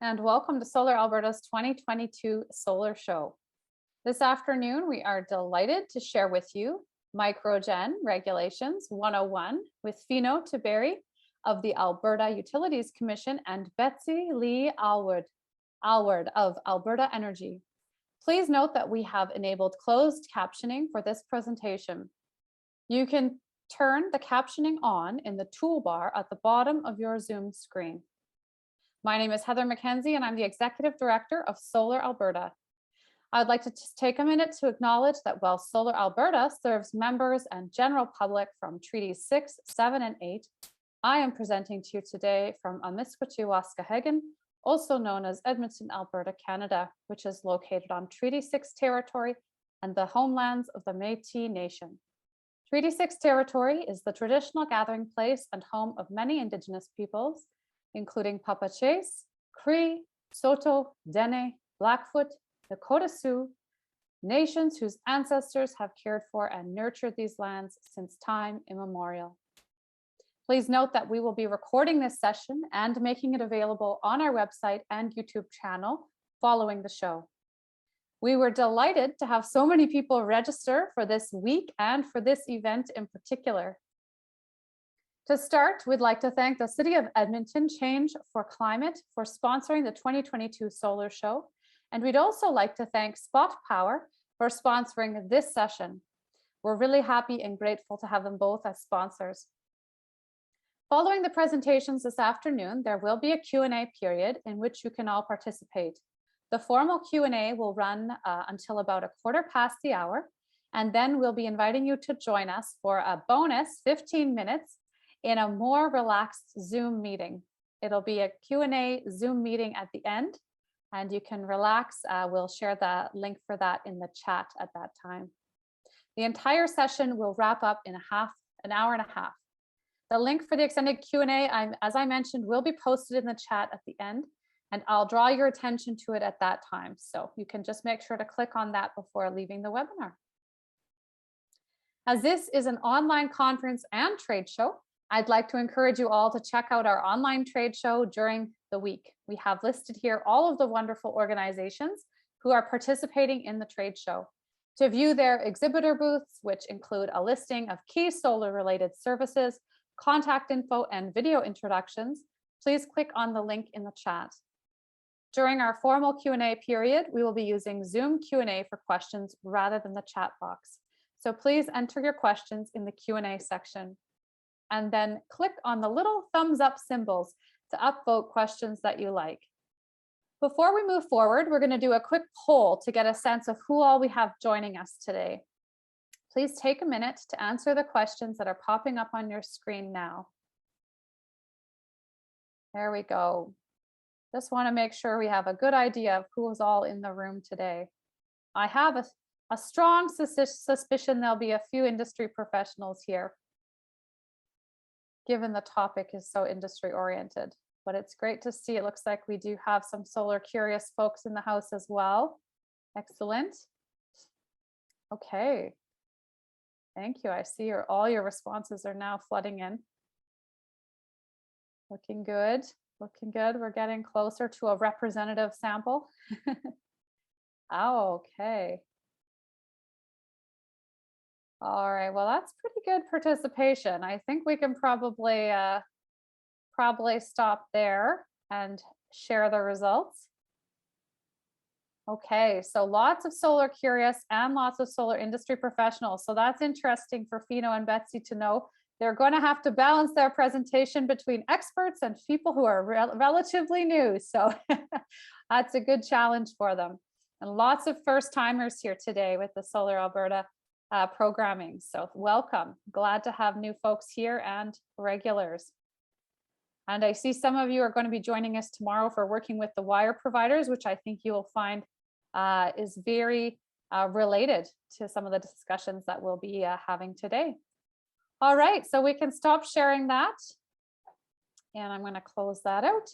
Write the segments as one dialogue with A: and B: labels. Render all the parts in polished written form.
A: and welcome to Solar Alberta's 2022 Solar Show. This afternoon, we are delighted to share with you Microgen Regulations 101 with Fino Tiberi of the Alberta Utilities Commission and Betsy Lee Alward of Alberta Energy. Please note that we have enabled closed captioning for this presentation. You can turn the captioning on in the toolbar at the bottom of your Zoom screen. My name is Heather McKenzie and I'm the Executive Director of Solar Alberta. I'd like to just take a minute to acknowledge that while Solar Alberta serves members and general public from Treaties 6, 7, and 8, I am presenting to you today from Amiskwaciwaskahegan, also known as Edmonton, Alberta, Canada, which is located on Treaty 6 territory and the homelands of the Métis Nation. Treaty 6 territory is the traditional gathering place and home of many Indigenous peoples, including Papachase, Cree, Saulteaux, Dene, Blackfoot, Nakota Sioux, nations whose ancestors have cared for and nurtured these lands since time immemorial. Please note that we will be recording this session and making it available on our website and YouTube channel following the show. We were delighted to have so many people register for this week and for this event in particular. To start, we'd like to thank the City of Edmonton Change for Climate for sponsoring the 2022 Solar Show. And we'd also like to thank Spot Power for sponsoring this session. We're really happy and grateful to have them both as sponsors. Following the presentations this afternoon, there will be a Q&A period in which you can all participate. The formal Q&A will run until about 1:15, and then we'll be inviting you to join us for a bonus 15 minutes in a more relaxed Zoom meeting. It'll be a Q&A Zoom meeting at the end, and you can relax. We'll share the link for that in the chat at that time. The entire session will wrap up in an hour and a half. The link for the extended Q&A, as I mentioned, will be posted in the chat at the end, and I'll draw your attention to it at that time. So you can just make sure to click on that before leaving the webinar. As this is an online conference and trade show, I'd like to encourage you all to check out our online trade show during the week. We have listed here all of the wonderful organizations who are participating in the trade show. To view their exhibitor booths, which include a listing of key solar-related services, contact info, and video introductions, please click on the link in the chat. During our formal Q&A period, we will be using Zoom Q&A for questions rather than the chat box. So please enter your questions in the Q&A section, and then click on the little thumbs up symbols to upvote questions that you like. Before we move forward, we're going to do a quick poll to get a sense of who all we have joining us today. Please take a minute to answer the questions that are popping up on your screen now. There we go. Just want to make sure we have a good idea of who is all in the room today. I have a strong suspicion there'll be a few industry professionals here, given the topic is so industry oriented, but it's great to see. It looks like we do have some solar curious folks in the house as well. Excellent. Okay. Thank you. I see all your responses are now flooding in. Looking good. Looking good. We're getting closer to a representative sample. Oh, okay. All right, well, that's pretty good participation. I think we can probably stop there and share the results. Okay, so lots of solar curious and lots of solar industry professionals. So that's interesting for Fino and Betsy to know. They're going to have to balance their presentation between experts and people who are relatively new. So that's a good challenge for them. And lots of first timers here today with the Solar Alberta programming. So welcome. Glad to have new folks here and regulars. And I see some of you are going to be joining us tomorrow for working with the wire providers, which I think you will find is very related to some of the discussions that we'll be having today. All right, so we can stop sharing that. And I'm going to close that out.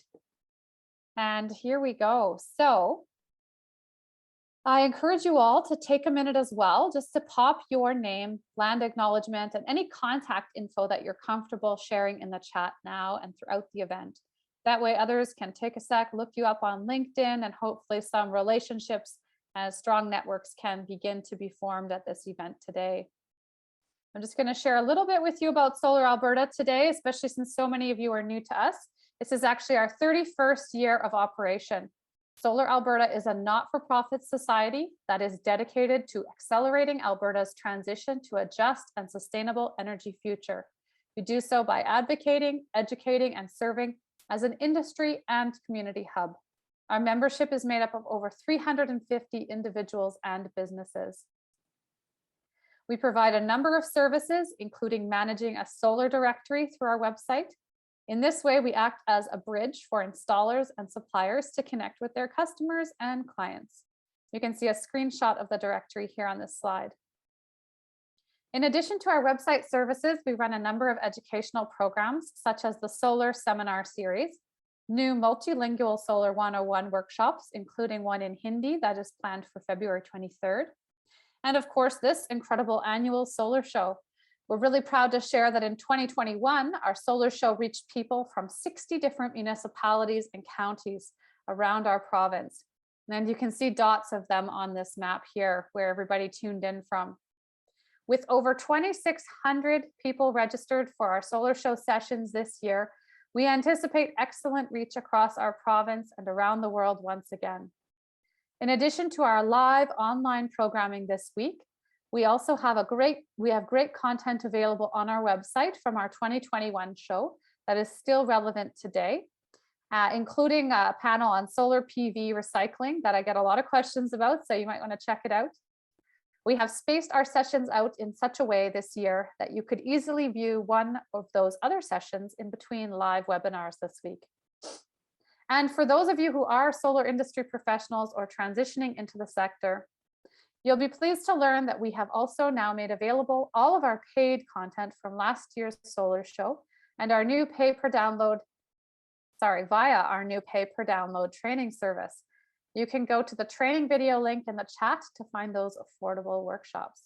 A: And here we go. So I encourage you all to take a minute as well, just to pop your name, land acknowledgement, and any contact info that you're comfortable sharing in the chat now and throughout the event. That way others can take a sec, look you up on LinkedIn, and hopefully some relationships and strong networks can begin to be formed at this event today. I'm just going to share a little bit with you about Solar Alberta today, especially since so many of you are new to us. This is actually our 31st year of operation. Solar Alberta is a not-for-profit society that is dedicated to accelerating Alberta's transition to a just and sustainable energy future. We do so by advocating, educating, and serving as an industry and community hub. Our membership is made up of over 350 individuals and businesses. We provide a number of services, including managing a solar directory through our website. In this way, we act as a bridge for installers and suppliers to connect with their customers and clients. You can see a screenshot of the directory here on this slide. In addition to our website services, we run a number of educational programs, such as the Solar Seminar Series, new multilingual Solar 101 workshops, including one in Hindi that is planned for February 23rd. And of course, this incredible annual solar show. We're really proud to share that in 2021, our solar show reached people from 60 different municipalities and counties around our province. And you can see dots of them on this map here, where everybody tuned in from. With over 2,600 people registered for our solar show sessions this year, we anticipate excellent reach across our province and around the world once again. In addition to our live online programming this week, we also have great content available on our website from our 2021 show that is still relevant today, including a panel on solar PV recycling that I get a lot of questions about, so you might want to check it out. We have spaced our sessions out in such a way this year that you could easily view one of those other sessions in between live webinars this week. And for those of you who are solar industry professionals or transitioning into the sector, you'll be pleased to learn that we have also now made available all of our paid content from last year's solar show and our new via our new pay per download training service. You can go to the training video link in the chat to find those affordable workshops.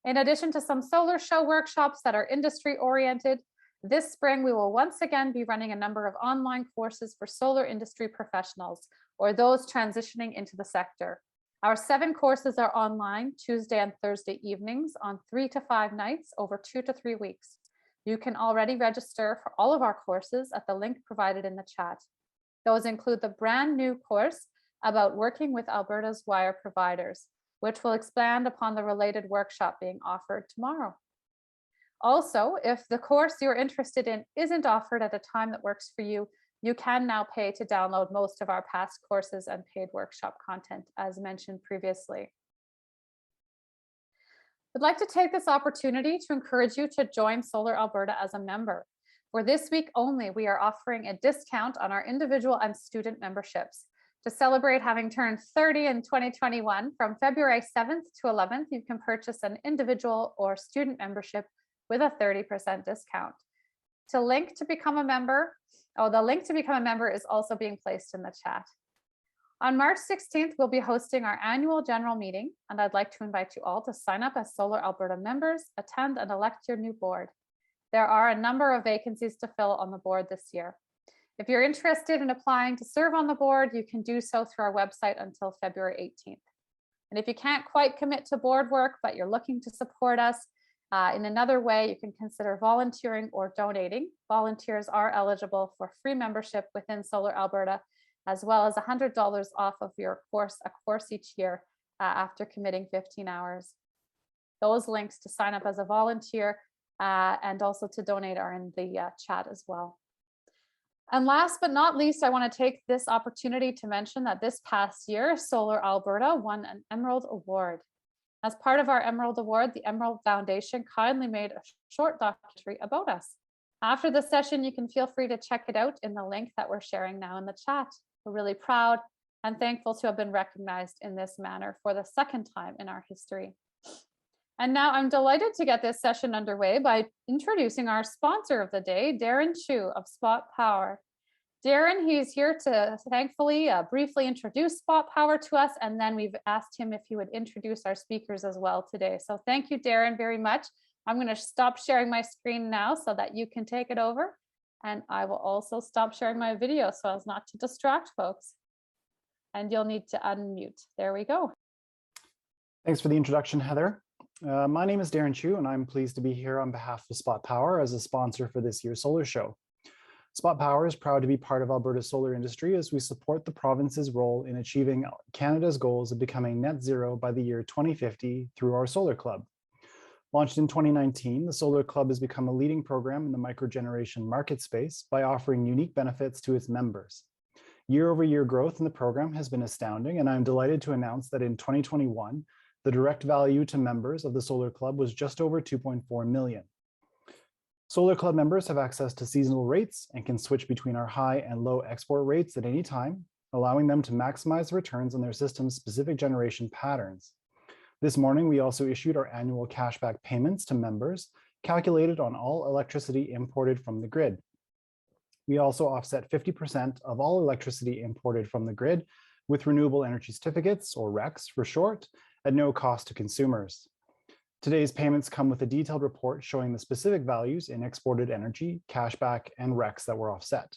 A: In addition to some solar show workshops that are industry oriented, this spring we will once again be running a number of online courses for solar industry professionals or those transitioning into the sector. Our 7 courses are online Tuesday and Thursday evenings on 3 to 5 nights over 2 to 3 weeks. You can already register for all of our courses at the link provided in the chat. Those include the brand new course about working with Alberta's wire providers, which will expand upon the related workshop being offered tomorrow. Also, if the course you're interested in isn't offered at a time that works for you, you can now pay to download most of our past courses and paid workshop content, as mentioned previously. I'd like to take this opportunity to encourage you to join Solar Alberta as a member. For this week only, we are offering a discount on our individual and student memberships. To celebrate having turned 30 in 2021, from February 7th to 11th, you can purchase an individual or student membership with a 30% discount. The link to become a member is also being placed in the chat. On March 16th, we'll be hosting our annual general meeting, and I'd like to invite you all to sign up as Solar Alberta members, attend and elect your new board. There are a number of vacancies to fill on the board this year. If you're interested in applying to serve on the board, you can do so through our website until February 18th. And if you can't quite commit to board work, but you're looking to support us in another way, you can consider volunteering or donating. Volunteers are eligible for free membership within Solar Alberta, as well as $100 off of a course each year after committing 15 hours. Those links to sign up as a volunteer and also to donate are in the chat as well. And last but not least, I want to take this opportunity to mention that this past year, Solar Alberta won an Emerald Award. As part of our Emerald Award, the Emerald Foundation kindly made a short documentary about us. After the session, you can feel free to check it out in the link that we're sharing now in the chat. We're really proud and thankful to have been recognized in this manner for the second time in our history. And now I'm delighted to get this session underway by introducing our sponsor of the day, Darren Chu of Spot Power. Darren, he's here to thankfully briefly introduce Spot Power to us, and then we've asked him if he would introduce our speakers as well today. So thank you, Darren, very much. I'm going to stop sharing my screen now so that you can take it over. And I will also stop sharing my video so as not to distract folks. And you'll need to unmute. There we go.
B: Thanks for the introduction, Heather. My name is Darren Chu, and I'm pleased to be here on behalf of Spot Power as a sponsor for this year's solar show. Spot Power is proud to be part of Alberta's solar industry as we support the province's role in achieving Canada's goals of becoming net zero by the year 2050 through our Solar Club. Launched in 2019, the Solar Club has become a leading program in the microgeneration market space by offering unique benefits to its members. Year-over-year growth in the program has been astounding, and I'm delighted to announce that in 2021, the direct value to members of the Solar Club was just over 2.4 million. Solar Club members have access to seasonal rates and can switch between our high and low export rates at any time, allowing them to maximize the returns on their system's specific generation patterns. This morning, we also issued our annual cashback payments to members, calculated on all electricity imported from the grid. We also offset 50% of all electricity imported from the grid with renewable energy certificates, or Regs for short, at no cost to consumers. Today's payments come with a detailed report showing the specific values in exported energy, cashback, and Regs that were offset.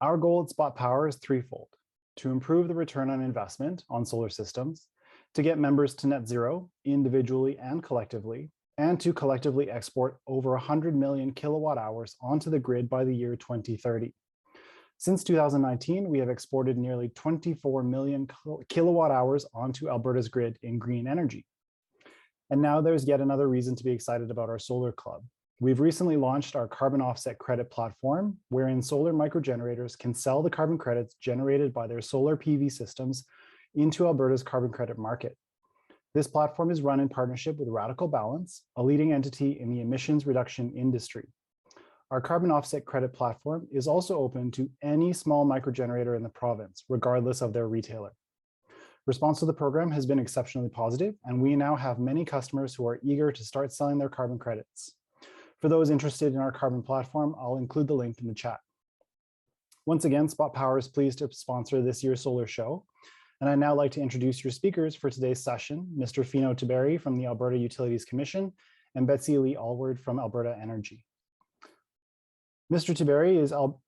B: Our goal at Spot Power is threefold: to improve the return on investment on solar systems, to get members to net zero individually and collectively, and to collectively export over 100 million kilowatt hours onto the grid by the year 2030. Since 2019, we have exported nearly 24 million kilowatt hours onto Alberta's grid in green energy. And now there's yet another reason to be excited about our Solar Club. We've recently launched our carbon offset credit platform, wherein solar microgenerators can sell the carbon credits generated by their solar PV systems into Alberta's carbon credit market. This platform is run in partnership with Radical Balance, a leading entity in the emissions reduction industry. Our carbon offset credit platform is also open to any small microgenerator in the province, regardless of their retailer. Response to the program has been exceptionally positive, and we now have many customers who are eager to start selling their carbon credits. For those interested in our carbon platform, I'll include the link in the chat. Once again, Spot Power is pleased to sponsor this year's solar show. And I'd now like to introduce your speakers for today's session, Mr. Fino Tiberi from the Alberta Utilities Commission and Betsy Lee Allward from Alberta Energy. Mr. Tiberi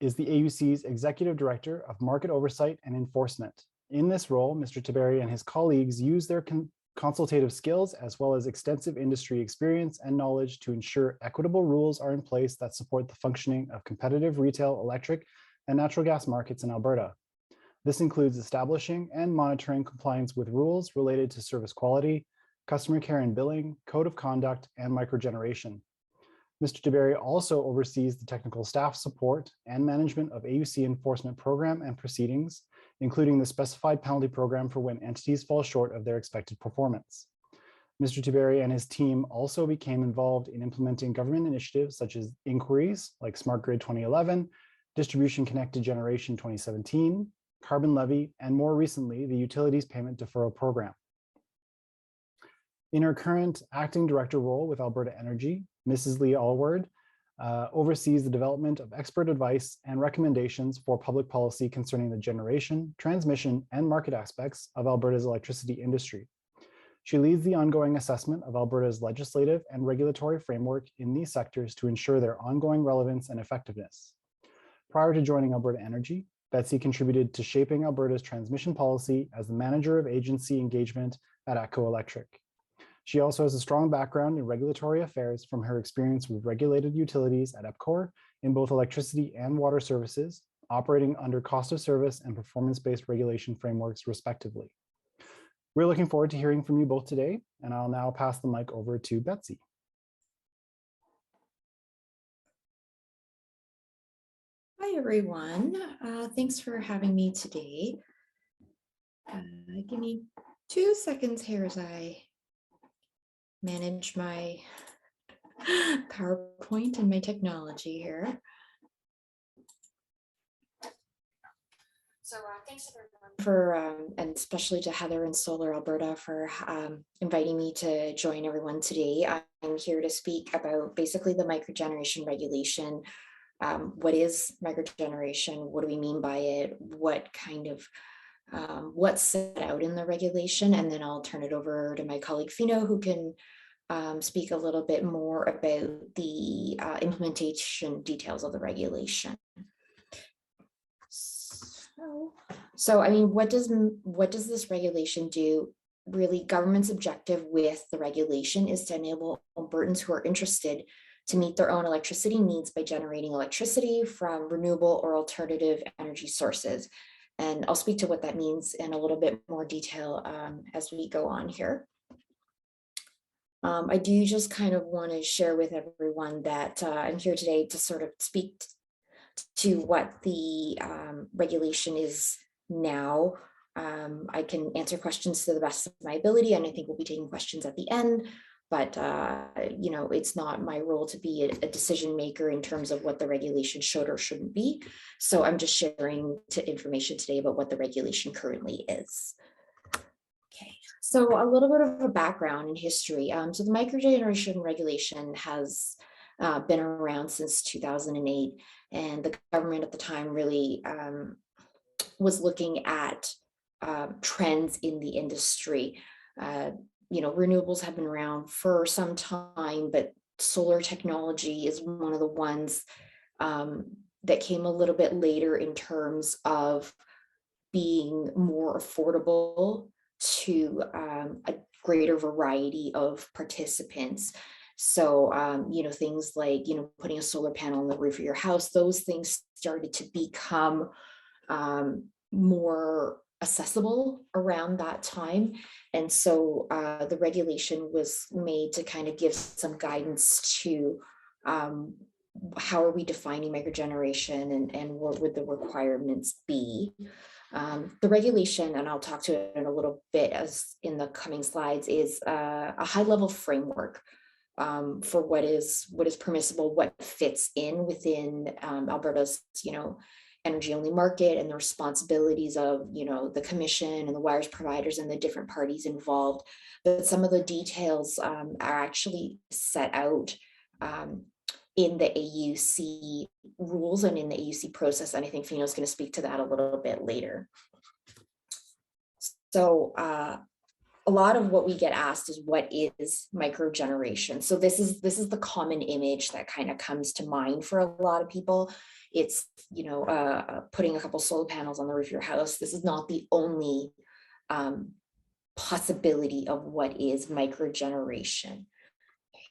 B: is the AUC's Executive Director of Market Oversight and Enforcement. In this role, Mr. Tiberi and his colleagues use their consultative skills as well as extensive industry experience and knowledge to ensure equitable rules are in place that support the functioning of competitive retail electric and natural gas markets in Alberta. This includes establishing and monitoring compliance with rules related to service quality, customer care and billing, code of conduct, and microgeneration. Mr. Tiberi also oversees the technical staff support and management of AUC enforcement program and proceedings, including the specified penalty program for when entities fall short of their expected performance. Mr. Tiberi and his team also became involved in implementing government initiatives such as inquiries like Smart Grid 2011, Distribution Connected Generation 2017, Carbon Levy, and more recently, the Utilities Payment Deferral Program. In her current acting director role with Alberta Energy, Mrs. Lee Allward oversees the development of expert advice and recommendations for public policy concerning the generation, transmission, and market aspects of Alberta's electricity industry. She leads the ongoing assessment of Alberta's legislative and regulatory framework in these sectors to ensure their ongoing relevance and effectiveness. Prior to joining Alberta Energy, Betsy contributed to shaping Alberta's transmission policy as the manager of agency engagement at ATCO Electric. She also has a strong background in regulatory affairs from her experience with regulated utilities at EPCOR in both electricity and water services, operating under cost of service and performance-based regulation frameworks, respectively. We're looking forward to hearing from you both today, and I'll now pass the mic over to Betsy.
C: Hi, everyone. Thanks for having me today. Give me 2 seconds here as I manage my PowerPoint and my technology here. So thanks everyone for, and especially to Heather and Solar Alberta for inviting me to join everyone today. I'm here to speak about basically the microgeneration regulation. What is microgeneration? What do we mean by it? What kind of, what's set out in the regulation? And then I'll turn it over to my colleague Fino, who can speak a little bit more about the implementation details of the regulation. So, I mean, what does this regulation do? Really, government's objective with the regulation is to enable Albertans who are interested to meet their own electricity needs by generating electricity from renewable or alternative energy sources. And I'll speak to what that means in a little bit more detail as we go on here. I do just kind of want to share with everyone that I'm here today to sort of speak to what the regulation is now. I can answer questions to the best of my ability, and I think we'll be taking questions at the end, but you know, it's not my role to be a decision maker in terms of what the regulation should or shouldn't be. So I'm just sharing information today about what the regulation currently is. Okay, so a little bit of a background in history. So the microgeneration regulation has been around since 2008, and the government at the time really was looking at trends in the industry. You know, renewables have been around for some time, but solar technology is one of the ones that came a little bit later in terms of being more affordable to a greater variety of participants. So, you know, things like, you know, putting a solar panel on the roof of your house, those things started to become more accessible around that time. And so the regulation was made to kind of give some guidance to how are we defining microgeneration and what would the requirements be. The regulation, and I'll talk to it in a little bit as in the coming slides, is a high-level framework for what is permissible, what fits in within Alberta's, you know, energy-only market, and the responsibilities of, you know, the commission and the wires providers and the different parties involved. But some of the details are actually set out in the AUC rules and in the AUC process, and I think Fino's going to speak to that a little bit later. So a lot of what we get asked is, what is microgeneration? So this is the common image that kind of comes to mind for a lot of people. It's, you know, putting a couple solar panels on the roof of your house. This is not the only possibility of what is microgeneration.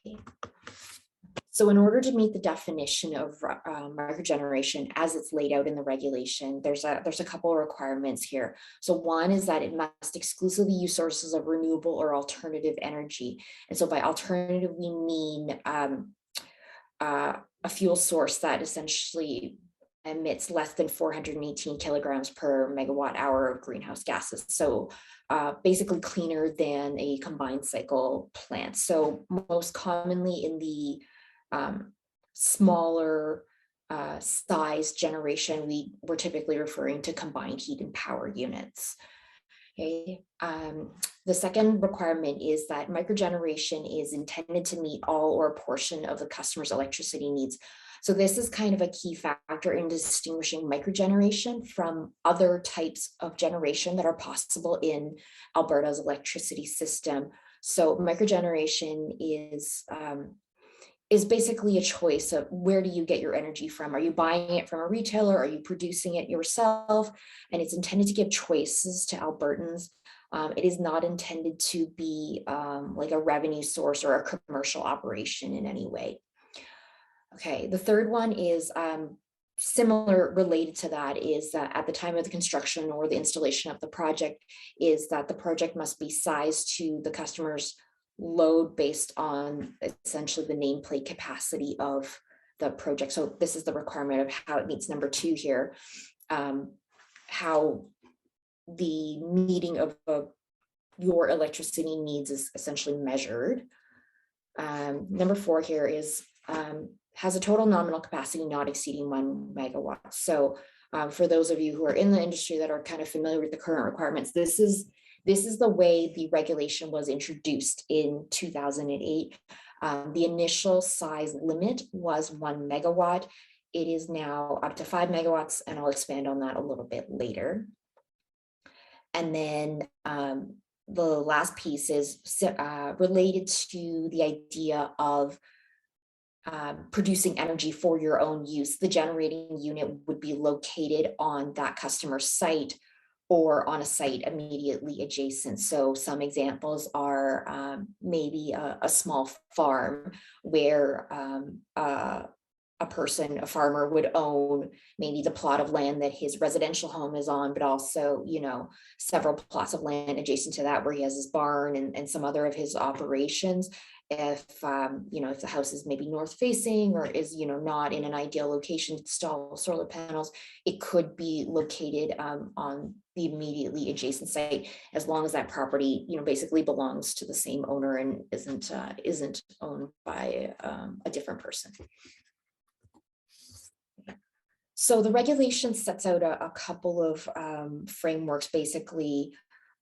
C: Okay. So in order to meet the definition of microgeneration as it's laid out in the regulation, there's a couple of requirements here. So one is that it must exclusively use sources of renewable or alternative energy. And so by alternative, we mean a fuel source that essentially emits less than 418 kilograms per megawatt hour of greenhouse gases. So basically cleaner than a combined cycle plant. So most commonly in the smaller size generation, we're typically referring to combined heat and power units. Okay. The second requirement is that microgeneration is intended to meet all or a portion of the customer's electricity needs. So this is kind of a key factor in distinguishing microgeneration from other types of generation that are possible in Alberta's electricity system. So microgeneration is basically a choice of, where do you get your energy from? Are you buying it from a retailer? Are you producing it yourself? And it's intended to give choices to Albertans. It is not intended to be like a revenue source or a commercial operation in any way. Okay, the third one is similar, related to that, is that at the time of the construction or the installation of the project, is that the project must be sized to the customer's load based on essentially the nameplate capacity of the project. So this is the requirement of how it meets number 2 here, how the meeting of your electricity needs is essentially measured. Number 4 here is has a total nominal capacity not exceeding 1 megawatt. So for those of you who are in the industry that are kind of familiar with the current requirements, this is the way the regulation was introduced in 2008. The initial size limit was 1 megawatt. It is now up to 5 megawatts, and I'll expand on that a little bit later. And then last piece is related to the idea of producing energy for your own use. The generating unit would be located on that customer site or on a site immediately adjacent. So some examples are maybe a small farm where a farmer would own maybe the plot of land that his residential home is on, but also, several plots of land adjacent to that where he has his barn and some other of his operations. If, if the house is maybe north facing or is, not in an ideal location to install solar panels, it could be located on the immediately adjacent site, as long as that property, basically belongs to the same owner and isn't owned by a different person. So the regulation sets out a couple of frameworks, basically.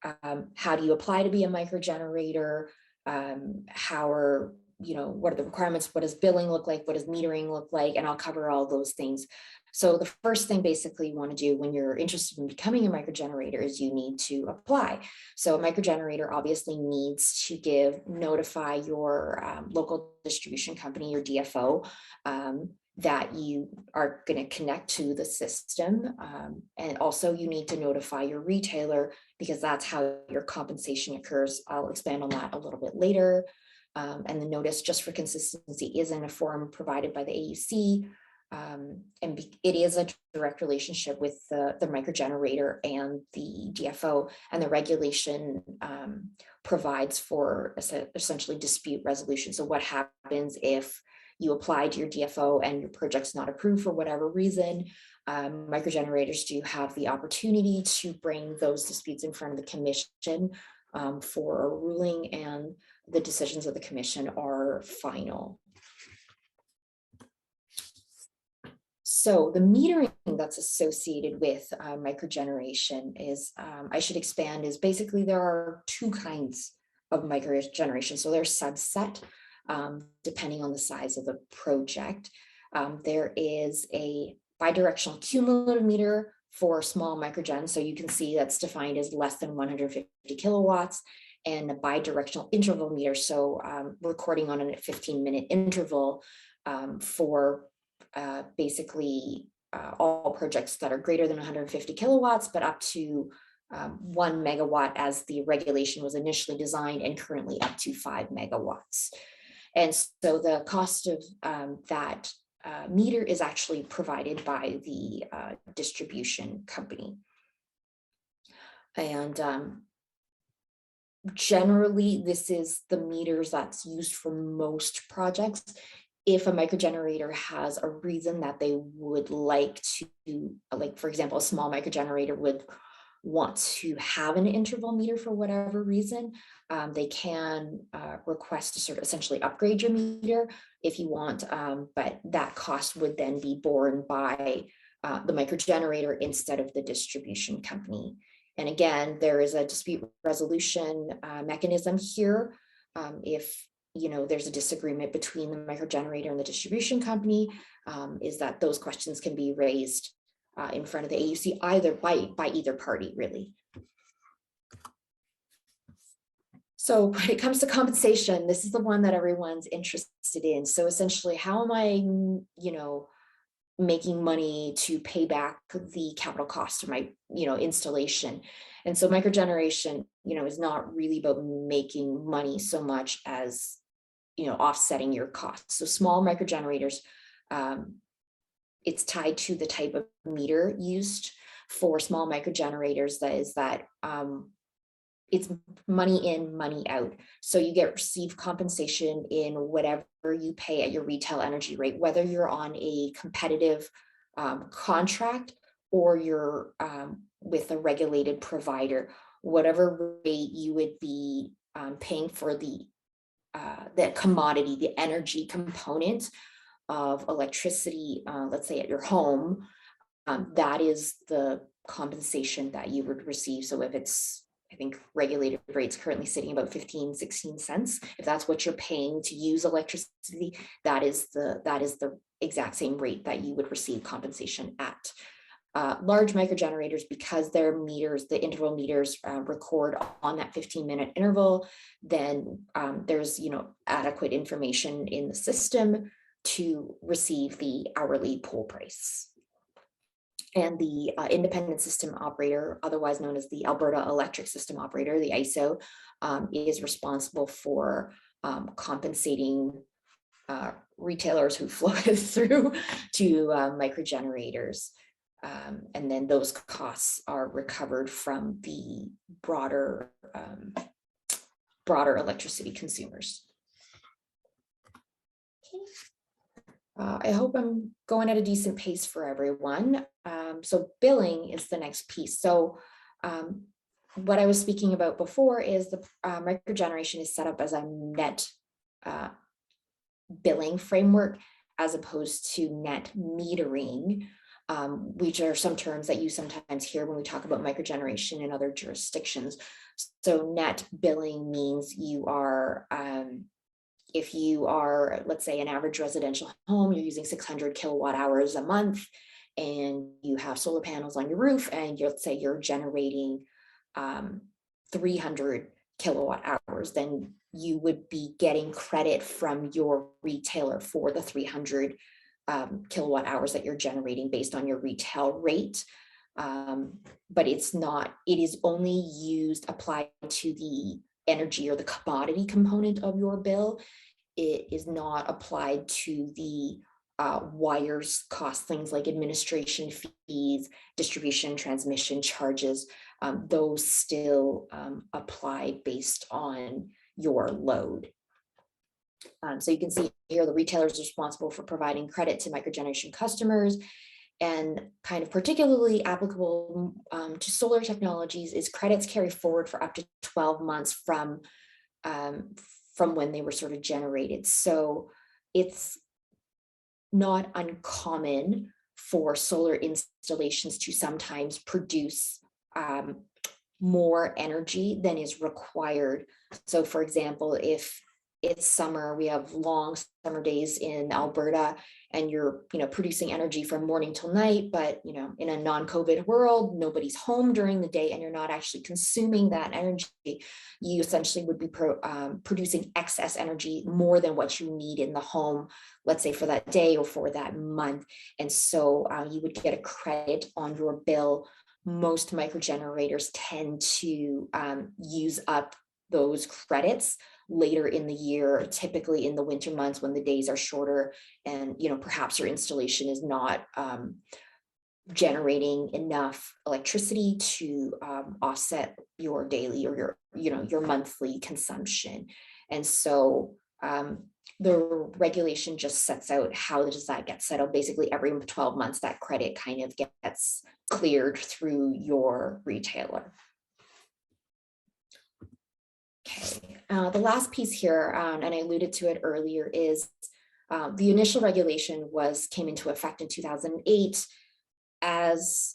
C: How do you apply to be a microgenerator? What are the requirements? What does billing look like? What does metering look like? And I'll cover all those things. So the first thing basically you want to do when you're interested in becoming a microgenerator is you need to apply. So a microgenerator obviously needs to notify your local distribution company, your DFO, that you are going to connect to the system. And also you need to notify your retailer, because that's how your compensation occurs. I'll expand on that a little bit later. And the notice, just for consistency, is in a form provided by the AUC. And it is a direct relationship with the microgenerator and the DFO, and the regulation provides for essentially dispute resolution. So what happens if you apply to your DFO and your project's not approved for whatever reason? Microgenerators do have the opportunity to bring those disputes in front of the commission for a ruling, and the decisions of the commission are final. So the metering that's associated with microgeneration is, I should expand, is basically there are two kinds of microgeneration. So there's subset, depending on the size of the project. There is a bidirectional cumulative meter for small microgen. So you can see that's defined as less than 150 kilowatts, and a bidirectional interval meter. So recording on a 15-minute interval for basically all projects that are greater than 150 kilowatts, but up to 1 megawatt as the regulation was initially designed, and currently up to 5 megawatts. And so the cost of that meter is actually provided by the distribution company. And generally, this is the meters that's used for most projects. If a microgenerator has a reason that they would like to, like for example, a small microgenerator would want to have an interval meter for whatever reason, they can request to sort of essentially upgrade your meter if you want, but that cost would then be borne by the microgenerator instead of the distribution company. And again, there is a dispute resolution mechanism here. If there's a disagreement between the microgenerator and the distribution company, is that those questions can be raised in front of the AUC, either by either party, really. So when it comes to compensation, this is the one that everyone's interested in. So essentially, how am I, making money to pay back the capital cost of my, installation? And so microgeneration, is not really about making money so much as, offsetting your costs. So small microgenerators, it's tied to the type of meter used. For small microgenerators, it's money in, money out. So you receive compensation in whatever you pay at your retail energy rate, whether you're on a competitive contract or you're with a regulated provider. Whatever rate you would be paying for the commodity, the energy component of electricity, let's say at your home, that is the compensation that you would receive. So if it's, I think regulated rates currently sitting about 15-16 cents, if that's what you're paying to use electricity, that is the exact same rate that you would receive compensation at. large microgenerators, because their meters, the interval meters record on that 15-minute interval, then there's adequate information in the system to receive the hourly pool price. And the independent system operator, otherwise known as the Alberta Electric System Operator, the ISO, is responsible for compensating retailers who flow through to microgenerators. And then those costs are recovered from the broader electricity consumers. I hope I'm going at a decent pace for everyone. So billing is the next piece. So what I was speaking about before is the microgeneration is set up as a net billing framework as opposed to net metering, which are some terms that you sometimes hear when we talk about microgeneration in other jurisdictions. So net billing means you are, if you are, let's say, an average residential home, you're using 600 kilowatt hours a month, and you have solar panels on your roof, and let's say you're generating 300 kilowatt hours, then you would be getting credit from your retailer for the 300 kilowatt hours that you're generating based on your retail rate. But it's not, it is only applied to the energy or the commodity component of your bill. It is not applied to the wires cost, things like administration fees, distribution, transmission charges. Those still apply based on your load. So you can see here the retailer is responsible for providing credit to microgeneration customers, and kind of particularly applicable to solar technologies is credits carry forward for up to 12 months from when they were sort of generated. So it's not uncommon for solar installations to sometimes produce more energy than is required. So for example, if it's summer, we have long summer days in Alberta, and you're producing energy from morning till night, but in a non-COVID world, nobody's home during the day and you're not actually consuming that energy. You essentially would be producing excess energy, more than what you need in the home, let's say for that day or for that month. And so you would get a credit on your bill. Most microgenerators tend to use up those credits later in the year, typically in the winter months when the days are shorter, and perhaps your installation is not generating enough electricity to offset your daily or your monthly consumption. And so the regulation just sets out how does that get settled. Basically every 12 months that credit kind of gets cleared through your retailer. Okay, the last piece here, and I alluded to it earlier, is the initial regulation came into effect in 2008. As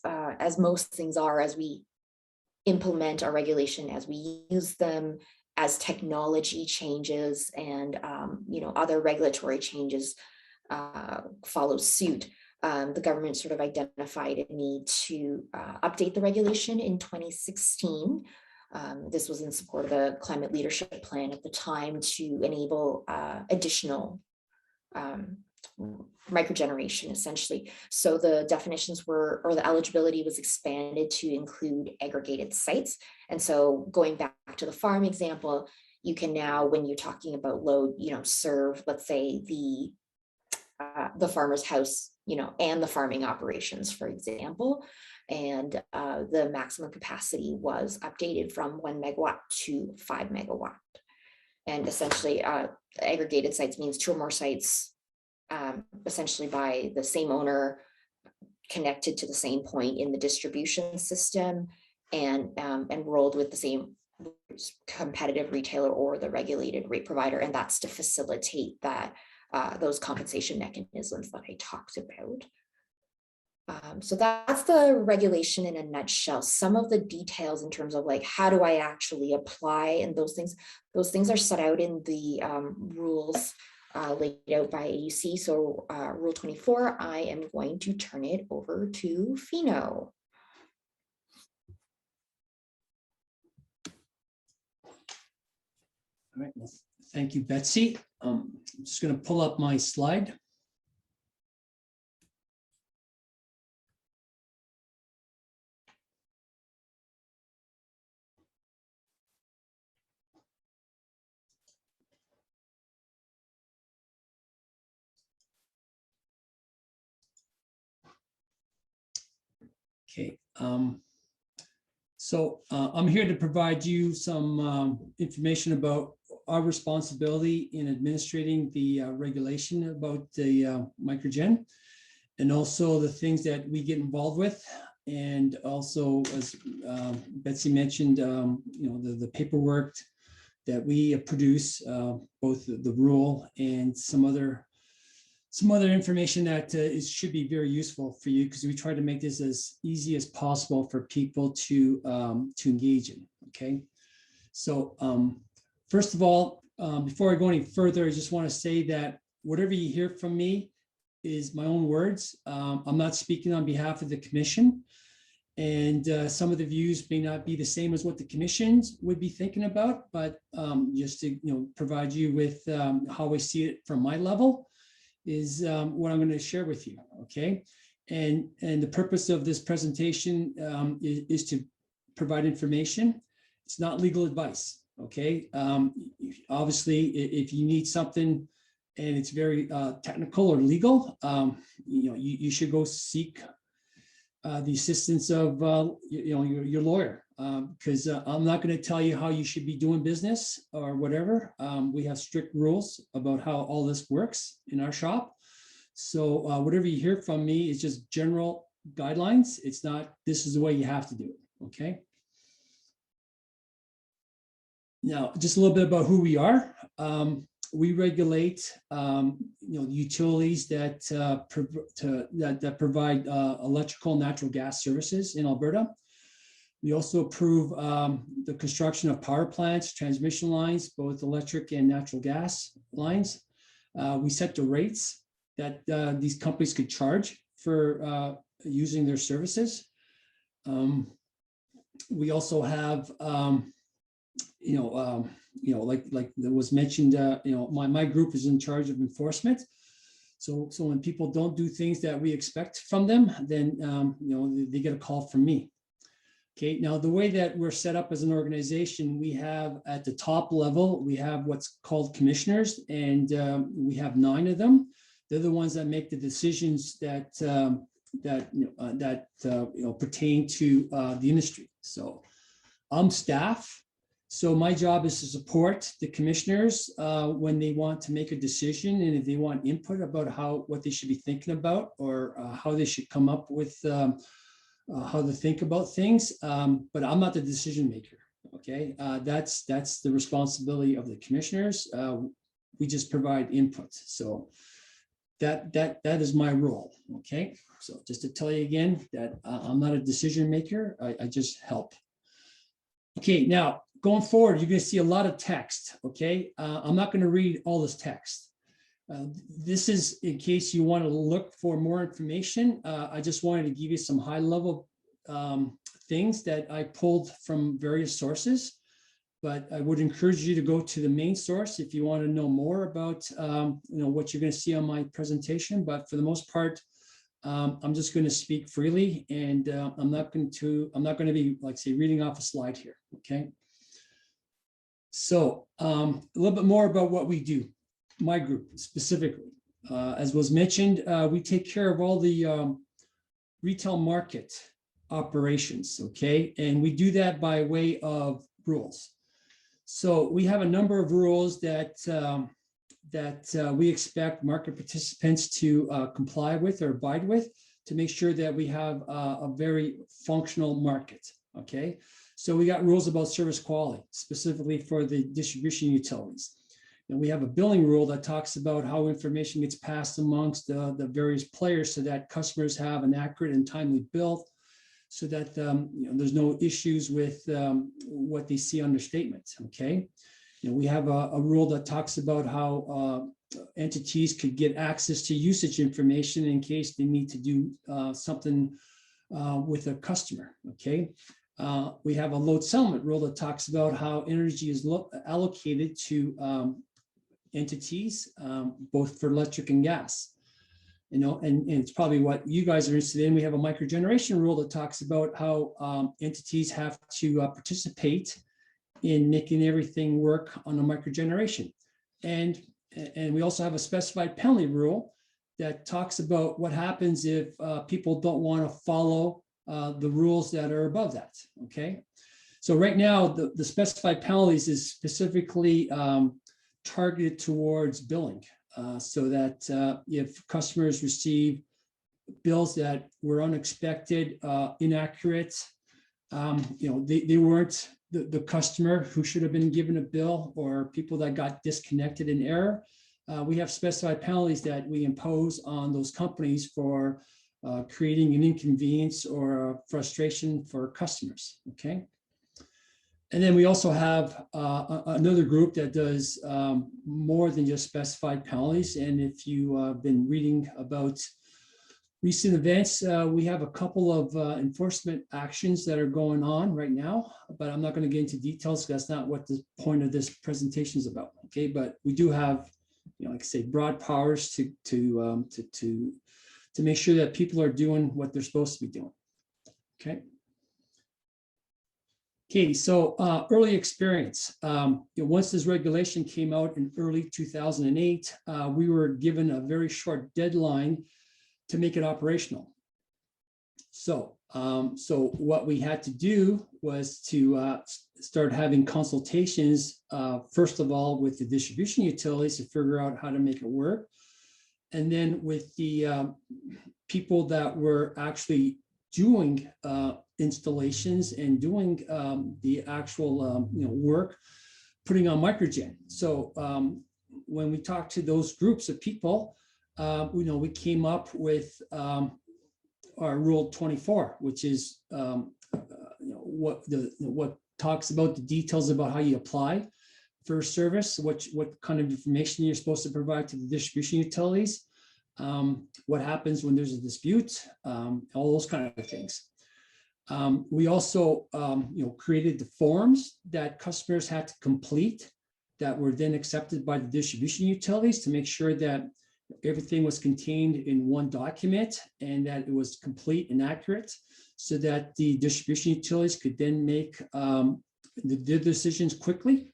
C: most things are, as we implement our regulation, as we use them, as technology changes and other regulatory changes follow suit, the government sort of identified a need to update the regulation in 2016. This was in support of the climate leadership plan at the time to enable additional microgeneration, essentially. So the definitions or the eligibility was expanded to include aggregated sites. And so going back to the farm example, you can now, when you're talking about load, serve, let's say the farmer's house, and the farming operations, for example. And the maximum capacity was updated from 1 megawatt to 5 megawatt. And essentially aggregated sites means 2 or more sites, essentially by the same owner, connected to the same point in the distribution system, and enrolled with the same competitive retailer or the regulated rate provider. And that's to facilitate that those compensation mechanisms that I talked about. So that's the regulation in a nutshell. Some of the details in terms of like, how do I actually apply, and those things are set out in the rules laid out by AUC. So Rule 24, I am going to turn it over to Fino.
D: All right, well, thank you, Betsy. I'm just going to pull up my slide. Okay, so I'm here to provide you some information about our responsibility in administrating the regulation about the Microgen, and also the things that we get involved with. And also, as Betsy mentioned, the paperwork that we produce, both the rule and some other information that should be very useful for you, because we try to make this as easy as possible for people to engage in. Okay, so first of all, before I go any further, I just want to say that whatever you hear from me is my own words. I'm not speaking on behalf of the commission, and some of the views may not be the same as what the commissions would be thinking about, but just to provide you with how I see it from my level is what I'm going to share with you. Okay, and the purpose of this presentation is to provide information. It's not legal advice. Okay, obviously, if you need something and it's very technical or legal, you should go seek the assistance of your lawyer, because I'm not going to tell you how you should be doing business or whatever. We have strict rules about how all this works in our shop. So whatever you hear from me is just general guidelines. It's not, this is the way you have to do it. Okay. Now, just a little bit about who we are. We regulate, utilities that provide electrical and natural gas services in Alberta. We also approve the construction of power plants, transmission lines, both electric and natural gas lines. We set the rates that these companies could charge for using their services. We also have, like that was mentioned, my group is in charge of enforcement. So when people don't do things that we expect from them, then they get a call from me. Okay, now the way that we're set up as an organization, we have at the top level, we have what's called commissioners, and we have 9 of them. They're the ones that make the decisions that pertain to the industry. So I'm staff. So my job is to support the commissioners when they want to make a decision, and if they want input about what they should be thinking about, or how they should come up with how to think about things. But I'm not the decision maker. Okay, that's the responsibility of the commissioners. We just provide input. So that is my role. Okay, so just to tell you again that I'm not a decision maker. I just help. Okay, now going forward, you're going to see a lot of text. Okay, I'm not going to read all this text. This is in case you want to look for more information. I just wanted to give you some high-level things that I pulled from various sources, but I would encourage you to go to the main source if you want to know more about what you're going to see on my presentation. But for the most part, I'm just going to speak freely, and I'm not going to be, like, say, reading off a slide here. Okay. So a little bit more about what we do. My group specifically, as was mentioned, we take care of all the retail market operations. Okay, and we do that by way of rules. So we have a number of rules that we expect market participants to comply with or abide with, to make sure that we have a very functional market. Okay, so we got rules about service quality, specifically for the distribution utilities. And we have a billing rule that talks about how information gets passed amongst the various players, so that customers have an accurate and timely bill, so that there's no issues with what they see under statements. Okay, we have a rule that talks about how entities could get access to usage information in case they need to do something with a customer. Okay. We have a load settlement rule that talks about how energy is allocated to entities, both for electric and gas. And it's probably what you guys are interested in. We have a microgeneration rule that talks about how entities have to participate in making everything work on a microgeneration. And we also have a specified penalty rule that talks about what happens if people don't want to follow the rules that are above that. Okay. So right now, the specified penalties is specifically targeted towards billing, so that if customers receive bills that were unexpected, inaccurate, they weren't the customer who should have been given a bill, or people that got disconnected in error, we have specified penalties that we impose on those companies for creating an inconvenience or a frustration for customers. Okay. And then we also have another group that does more than just specified penalties. And if you have been reading about recent events, we have a couple of enforcement actions that are going on right now, but I'm not going to get into details because that's not what the point of this presentation is about. Okay, but we do have, like I say, broad powers to make sure that people are doing what they're supposed to be doing. Okay. Okay, so early experience. Once this regulation came out in early 2008, we were given a very short deadline to make it operational. So what we had to do was to start having consultations, first of all, with the distribution utilities to figure out how to make it work. And then with the people that were actually doing installations and doing the actual work, putting on Microgen. So when we talked to those groups of people, we came up with our Rule 24, which is what talks about the details about how you apply for a service, what kind of information you're supposed to provide to the distribution utilities, what happens when there's a dispute, all those kind of things. We also created the forms that customers had to complete that were then accepted by the distribution utilities to make sure that everything was contained in one document and that it was complete and accurate, so that the distribution utilities could then make the decisions quickly.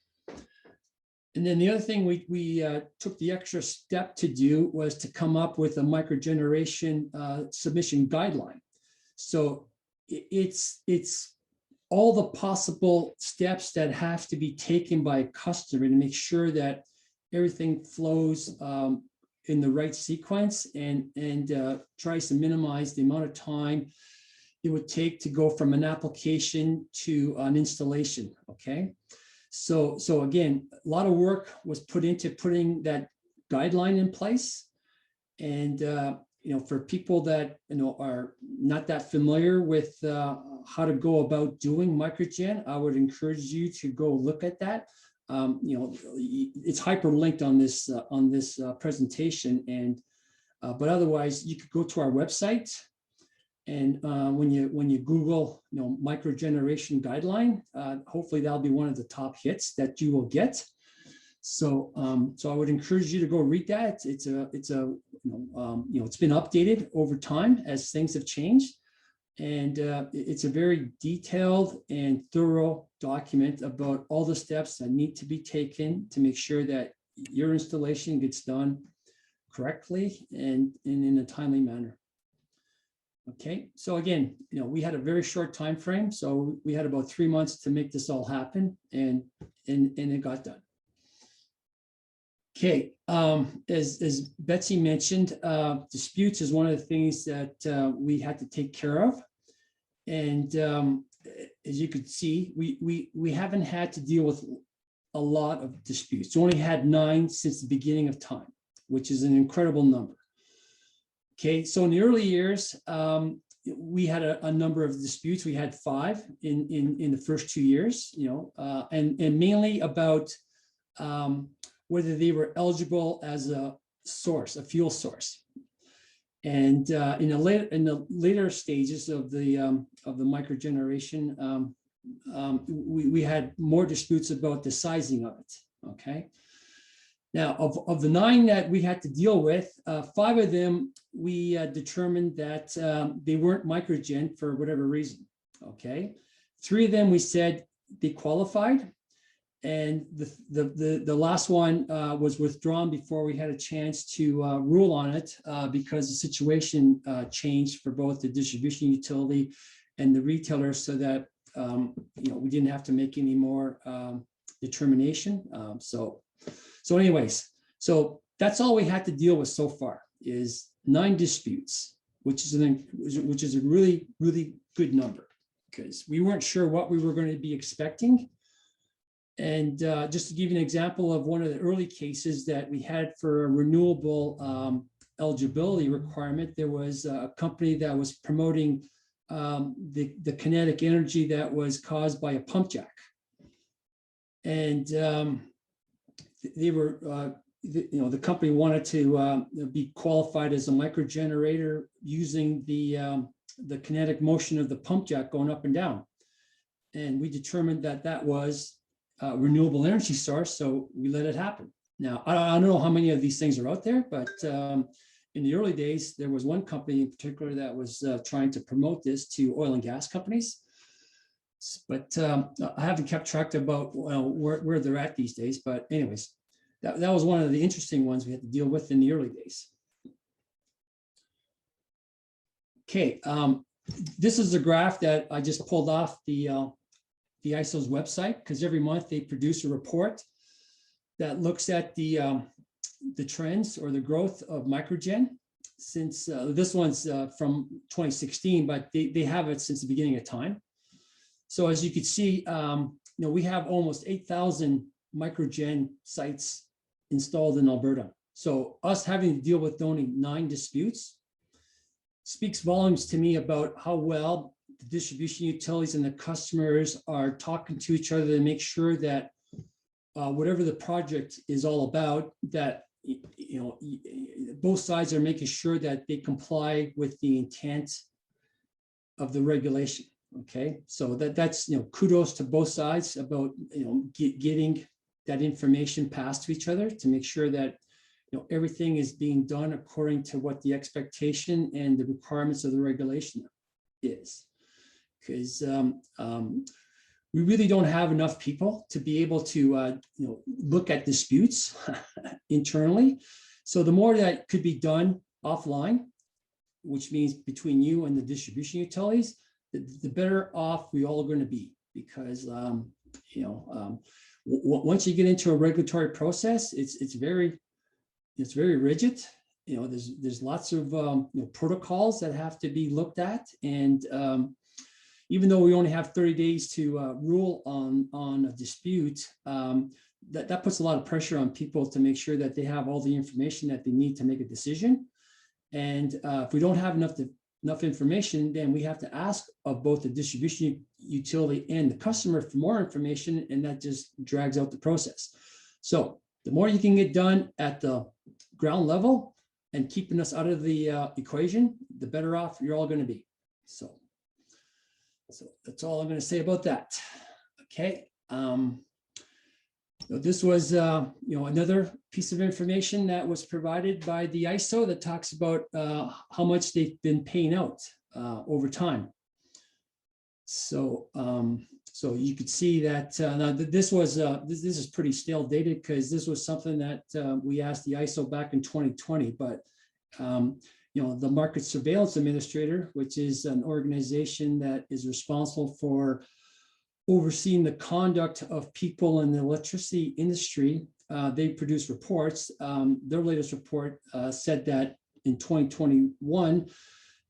D: And then the other thing we took the extra step to do was to come up with a microgeneration submission guideline. So it's all the possible steps that have to be taken by a customer to make sure that everything flows in the right sequence, and tries to minimize the amount of time it would take to go from an application to an installation. Okay. So again, a lot of work was put into putting that guideline in place. And for people that are not that familiar with how to go about doing Microgen, I would encourage you to go look at that. It's hyperlinked on this presentation, and but otherwise you could go to our website, and when you Google microgeneration guideline, hopefully that'll be one of the top hits that you will get. So I would encourage you to go read that. It's been updated over time as things have changed. And it's a very detailed and thorough document about all the steps that need to be taken to make sure that your installation gets done correctly and in a timely manner. Okay, so again, we had a very short time frame, so we had about 3 months to make this all happen, and it got done. Okay, as Betsy mentioned, disputes is one of the things that we had to take care of. And as you could see, we haven't had to deal with a lot of disputes. We only had 9 since the beginning of time, which is an incredible number. Okay, so in the early years, we had a number of disputes. We had 5 in the first 2 years, and mainly about whether they were eligible as a source, a fuel source. And in the later stages of the microgeneration, we had more disputes about the sizing of it. Okay. Now, of the 9 that we had to deal with, 5 of them we determined that they weren't Microgen for whatever reason. Okay, 3 of them we said they qualified, and the last one was withdrawn before we had a chance to rule on it because the situation changed for both the distribution utility and the retailer, so that we didn't have to make any more determination. So anyways, so that's all we had to deal with so far is 9 disputes, which is a really, really good number, because we weren't sure what we were going to be expecting. And just to give you an example of one of the early cases that we had for a renewable eligibility requirement, there was a company that was promoting the kinetic energy that was caused by a pump jack. And they were, the company wanted to be qualified as a microgenerator using the kinetic motion of the pump jack going up and down. And we determined that that was a renewable energy source, so we let it happen. Now, I don't know how many of these things are out there, but in the early days, there was one company in particular that was trying to promote this to oil and gas companies. But I haven't kept track about where they're at these days. But anyways, that was one of the interesting ones we had to deal with in the early days. Okay, this is a graph that I just pulled off the ISO's website, because every month they produce a report that looks at the trends or the growth of Microgen. Since this one's from 2016, but they have it since the beginning of time. So as you can see, we have almost 8,000 Microgen sites installed in Alberta. So us having to deal with only 9 disputes speaks volumes to me about how well the distribution utilities and the customers are talking to each other to make sure that whatever the project is all about, that both sides are making sure that they comply with the intent of the regulation. Okay, so that's kudos to both sides about getting that information passed to each other to make sure that everything is being done according to what the expectation and the requirements of the regulation is. Because we really don't have enough people to be able to look at disputes internally. So the more that could be done offline, which means between you and the distribution utilities, the better off we all are going to be. Because once you get into a regulatory process, it's very rigid. There's lots of protocols that have to be looked at, and even though we only have 30 days to rule on a dispute, that puts a lot of pressure on people to make sure that they have all the information that they need to make a decision. And if we don't have enough information, then we have to ask of both the distribution utility and the customer for more information, and that just drags out the process. So the more you can get done at the ground level and keeping us out of the equation, the better off you're all going to be. So that's all I'm going to say about that. Okay. This was another piece of information that was provided by the ISO that talks about how much they've been paying out over time. So so you could see that now this is pretty stale data, because this was something that we asked the ISO back in 2020. But the Market Surveillance Administrator, which is an organization that is responsible for overseeing the conduct of people in the electricity industry, they produce reports. Their latest report said that in 2021,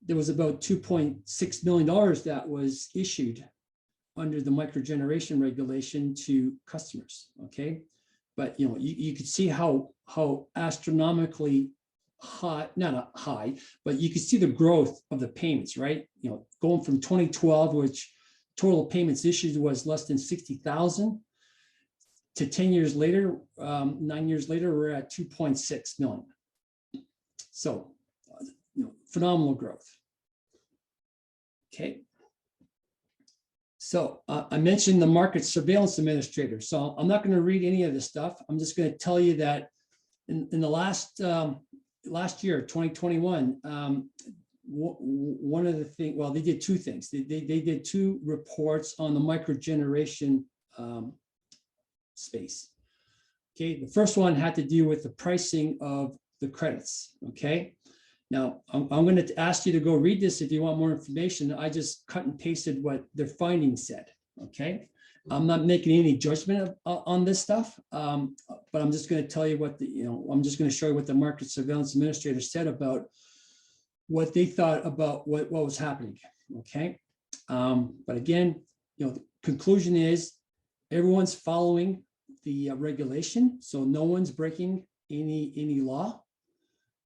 D: there was about $2.6 million that was issued under the microgeneration regulation to customers. Okay, but you could see how astronomically high, not high, but you could see the growth of the payments, right? Going from 2012, which total payments issued was less than 60,000, to 10 years later, 9 years later, we're at 2.6 million. So, phenomenal growth. Okay. So I mentioned the market surveillance administrator. So I'm not going to read any of this stuff. I'm just going to tell you that in the last year, 2021, one of the things, well, they did two things. They did two reports on the microgeneration space. Okay, the first one had to do with the pricing of the credits. Okay, now I'm going to ask you to go read this if you want more information. I just cut and pasted what their findings said. Okay, I'm not making any judgment on this stuff, but I'm just going to tell you what I'm just going to show you what the market surveillance administrator said about what they thought about what was happening. Okay, but again, the conclusion is everyone's following the regulation, so no one's breaking any law.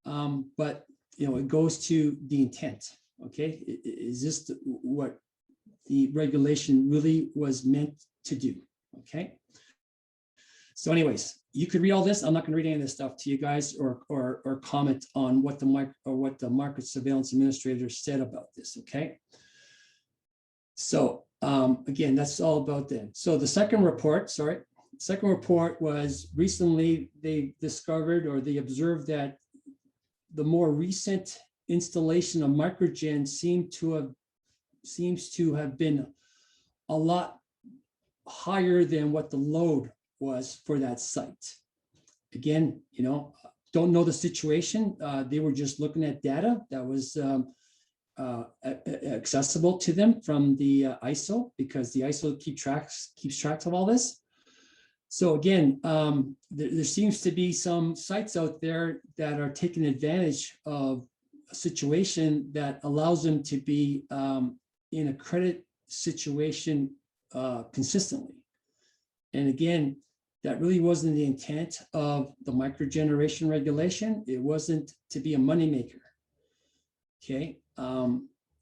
D: But it goes to the intent. Okay, is this what the regulation really was meant to do? Okay. So, anyways, you could read all this. I'm not going to read any of this stuff to you guys, or comment on what the market surveillance administrator said about this. Okay. So again, that's all about that. So the second report was recently they discovered, or they observed, that the more recent installation of Microgen seems to have been a lot higher than what the load was for that site. Again, don't know the situation. They were just looking at data that was accessible to them from the ISO, because the ISO keeps track of all this. So again, there seems to be some sites out there that are taking advantage of a situation that allows them to be in a credit situation consistently. And again, that really wasn't the intent of the microgeneration regulation. It wasn't to be a moneymaker. Okay,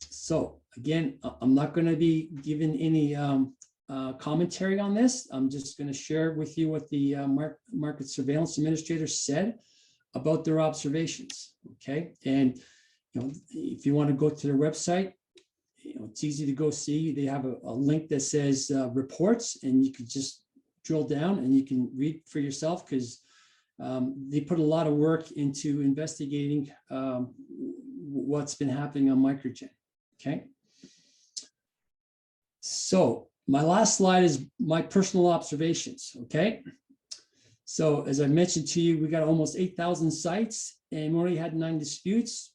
D: so again, I'm not going to be giving any commentary on this. I'm just going to share with you what the market surveillance administrator said about their observations. Okay, and if you want to go to their website, it's easy to go see. They have a link that says reports, and you can just drill down and you can read for yourself, because they put a lot of work into investigating what's been happening on Microgen. Okay, so my last slide is my personal observations. Okay, so as I mentioned to you, we got almost 8,000 sites and we already had 9 disputes.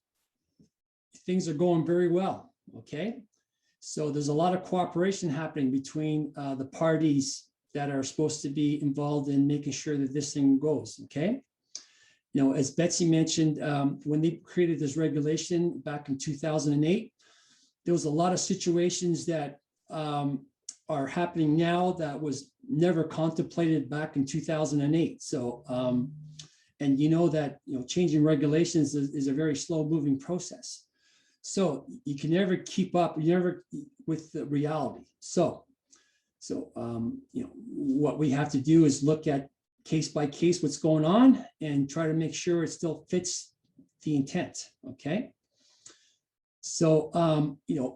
D: Things are going very well. Okay, so there's a lot of cooperation happening between the parties that are supposed to be involved in making sure that this thing goes. Okay, as Betsy mentioned, when they created this regulation back in 2008, there was a lot of situations that are happening now that was never contemplated back in 2008. So, and that changing regulations is a very slow moving process. So you can never keep up, with the reality. So what we have to do is look at case by case what's going on and try to make sure it still fits the intent. Okay. So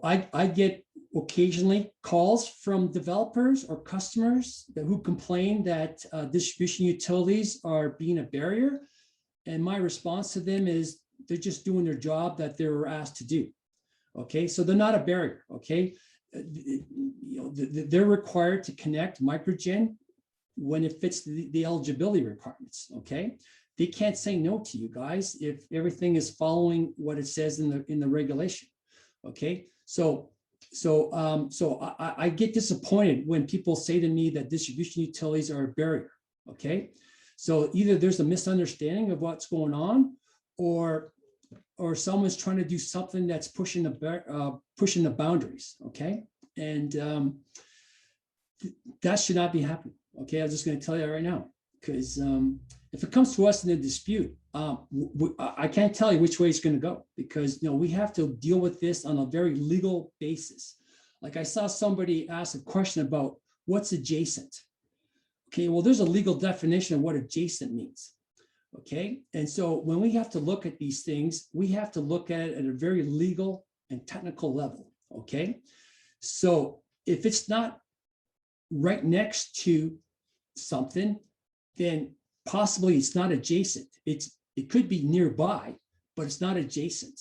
D: I get occasionally calls from developers or customers who complain that distribution utilities are being a barrier, and my response to them is they're just doing their job that they were asked to do. Okay, so they're not a barrier. Okay, they're required to connect Microgen when it fits the eligibility requirements. Okay, they can't say no to you guys if everything is following what it says in the regulation. Okay, so I get disappointed when people say to me that distribution utilities are a barrier. Okay, so either there's a misunderstanding of what's going on, or someone's trying to do something that's pushing the boundaries. Okay, and that should not be happening. Okay, I'm just going to tell you that right now, because if it comes to us in a dispute, I can't tell you which way it's going to go, because we have to deal with this on a very legal basis. Like I saw somebody ask a question about what's adjacent. Okay, well, there's a legal definition of what adjacent means. Okay, and so when we have to look at these things, we have to look at it at a very legal and technical level. Okay, so if it's not right next to something, then possibly it's not adjacent. It could be nearby, but it's not adjacent.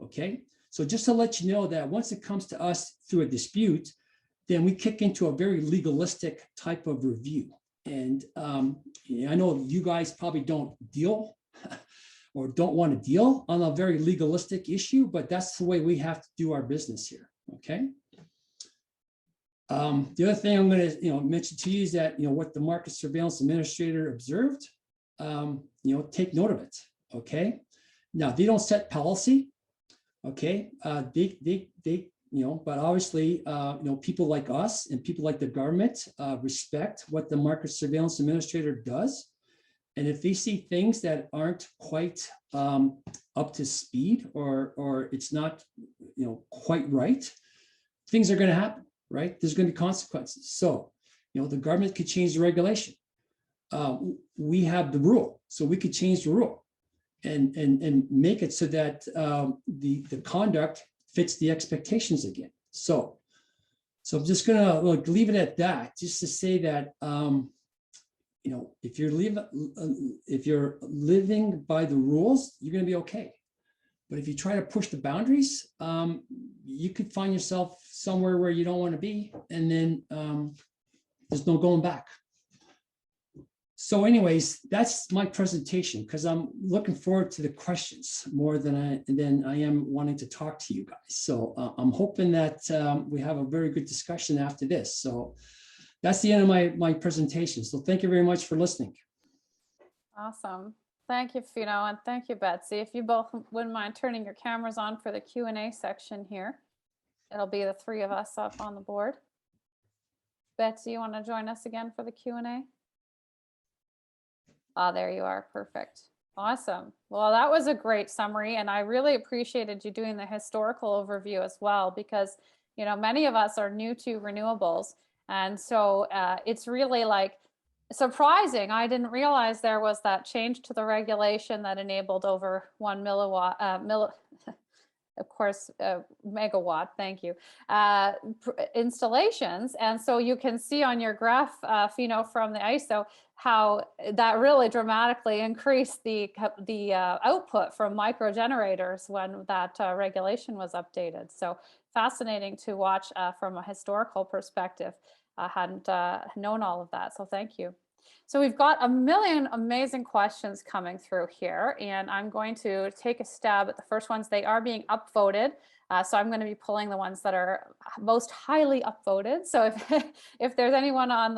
D: Okay, so just to let you know that once it comes to us through a dispute, then we kick into a very legalistic type of review. And I know you guys probably don't deal or don't want to deal on a very legalistic issue, but that's the way we have to do our business here. Okay. The other thing I'm going to mention to you is that what the market surveillance administrator observed. Take note of it. Okay. Now they don't set policy. Okay. They but obviously, people like us and people like the government respect what the market surveillance administrator does. And if they see things that aren't quite up to speed or it's not, quite right, things are going to happen, right? There's going to be consequences. So, the government could change the regulation. We have the rule, so we could change the rule and make it so that the conduct fits the expectations again. So I'm just gonna leave it at that, just to say that if you're living by the rules, you're gonna be okay. But if you try to push the boundaries, you could find yourself somewhere where you don't want to be, and then there's no going back. So anyways, that's my presentation, because I'm looking forward to the questions more than I am wanting to talk to you guys. So I'm hoping that we have a very good discussion after this. So that's the end of my presentation. So thank you very much for listening.
A: Awesome. Thank you, Fino, and thank you, Betsy. If you both wouldn't mind turning your cameras on for the Q&A section here. It'll be the three of us up on the board. Betsy, you want to join us again for the Q&A? Ah, there you are. Perfect. Awesome. Well, that was a great summary, and I really appreciated you doing the historical overview as well, because many of us are new to renewables, and so it's really surprising. I didn't realize there was that change to the regulation that enabled over 1 milliwatt of course, megawatt, thank you, installations. And so you can see on your graph, Fino, from the ISO, how that really dramatically increased the output from microgenerators when that regulation was updated. So fascinating to watch from a historical perspective. I hadn't known all of that, so thank you. So we've got a million amazing questions coming through here, and I'm going to take a stab at the first ones. They are being upvoted, so I'm going to be pulling the ones that are most highly upvoted. So if there's anyone on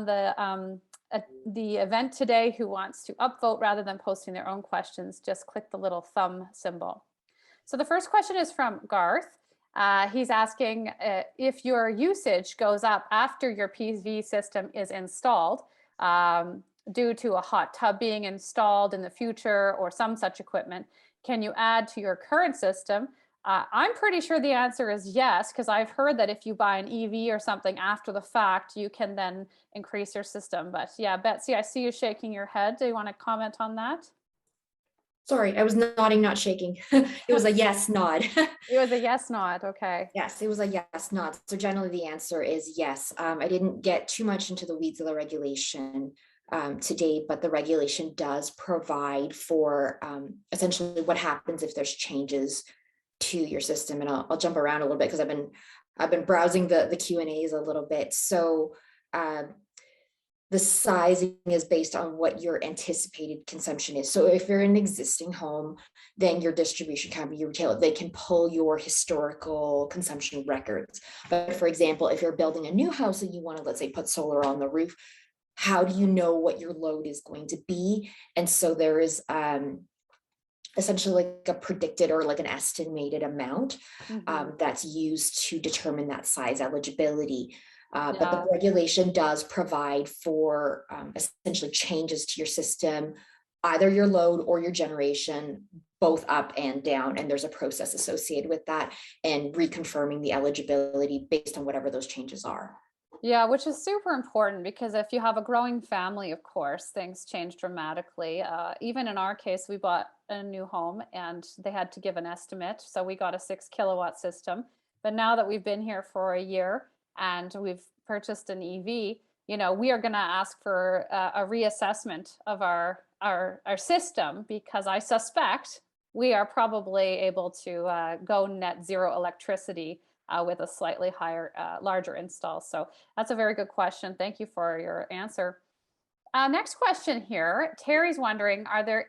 A: the event today who wants to upvote rather than posting their own questions, just click the little thumb symbol. So the first question is from Garth. He's asking if your usage goes up after your PV system is installed, due to a hot tub being installed in the future or some such equipment, can you add to your current system? I'm pretty sure the answer is yes, because I've heard that if you buy an EV or something after the fact, you can then increase your system. But yeah, Betsy, I see you shaking your head. Do you want to comment on that?
C: Sorry, I was nodding, not shaking. It was a yes nod.
A: It was a yes nod. Okay.
C: Yes, it was a yes nod. So generally the answer is yes. I didn't get too much into the weeds of the regulation today, but the regulation does provide for essentially what happens if there's changes to your system. And I'll jump around a little bit because I've been browsing the Q&As a little bit. So the sizing is based on what your anticipated consumption is. So if you're in an existing home, then your distribution company, your retailer, they can pull your historical consumption records. But for example, if you're building a new house and you want to, let's say, put solar on the roof, how do you know what your load is going to be? And so there is essentially like a predicted or like an estimated amount that's used to determine that size eligibility. But the regulation does provide for essentially changes to your system, either your load or your generation, both up and down. And there's a process associated with that and reconfirming the eligibility based on whatever those changes are.
A: Yeah, which is super important because if you have a growing family, of course, things change dramatically. Even in our case, we bought a new home and they had to give an estimate. So we got a 6 kilowatt system. But now that we've been here for a year and we've purchased an EV, we are going to ask for a reassessment of our system because I suspect we are probably able to go net zero electricity with a slightly higher, larger install. So that's a very good question. Thank you for your answer. Next question here. Terry's wondering,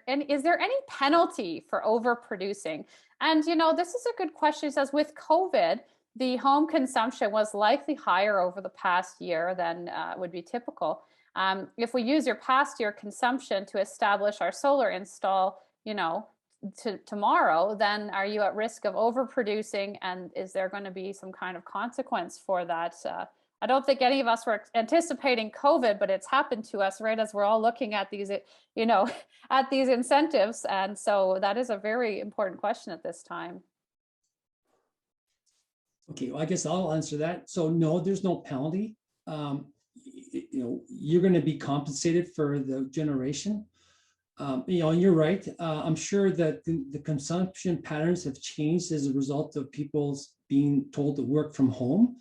A: is there any penalty for overproducing? And this is a good question. He says, with COVID, the home consumption was likely higher over the past year than would be typical. If we use your past year consumption to establish our solar install, tomorrow, then are you at risk of overproducing? And is there going to be some kind of consequence for that? I don't think any of us were anticipating COVID, but it's happened to us right as we're all looking at these, at these incentives. And so that is a very important question at this time.
D: Okay, well, I guess I'll answer that. So no, there's no penalty. You're going to be compensated for the generation. And you're right. I'm sure that the consumption patterns have changed as a result of people's being told to work from home.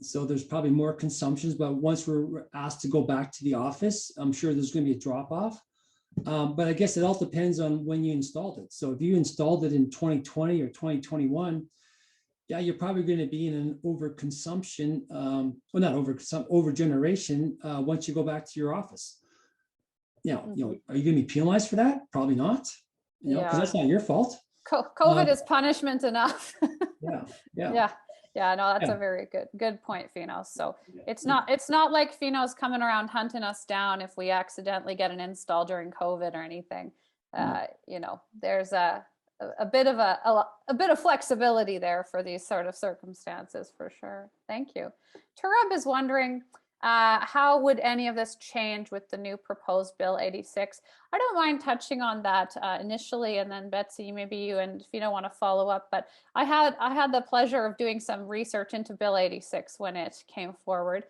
D: So there's probably more consumptions, but once we're asked to go back to the office, I'm sure there's going to be a drop off. But I guess it all depends on when you installed it. So if you installed it in 2020 or 2021, yeah, you're probably going to be in an overconsumption, over generation once you go back to your office. Are you going to be penalized for that? Probably not, because that's not your fault.
A: COVID is punishment enough.
D: Yeah.
A: No, that's a very good point, Fino. So it's not like Fino's coming around hunting us down if we accidentally get an install during COVID or anything. There's a bit of flexibility there for these sort of circumstances for sure. Thank you. Turab is wondering, how would any of this change with the new proposed Bill 86? I don't mind touching on that initially, and then Betsy, maybe you and Fino want to follow up. But I had the pleasure of doing some research into Bill 86 when it came forward.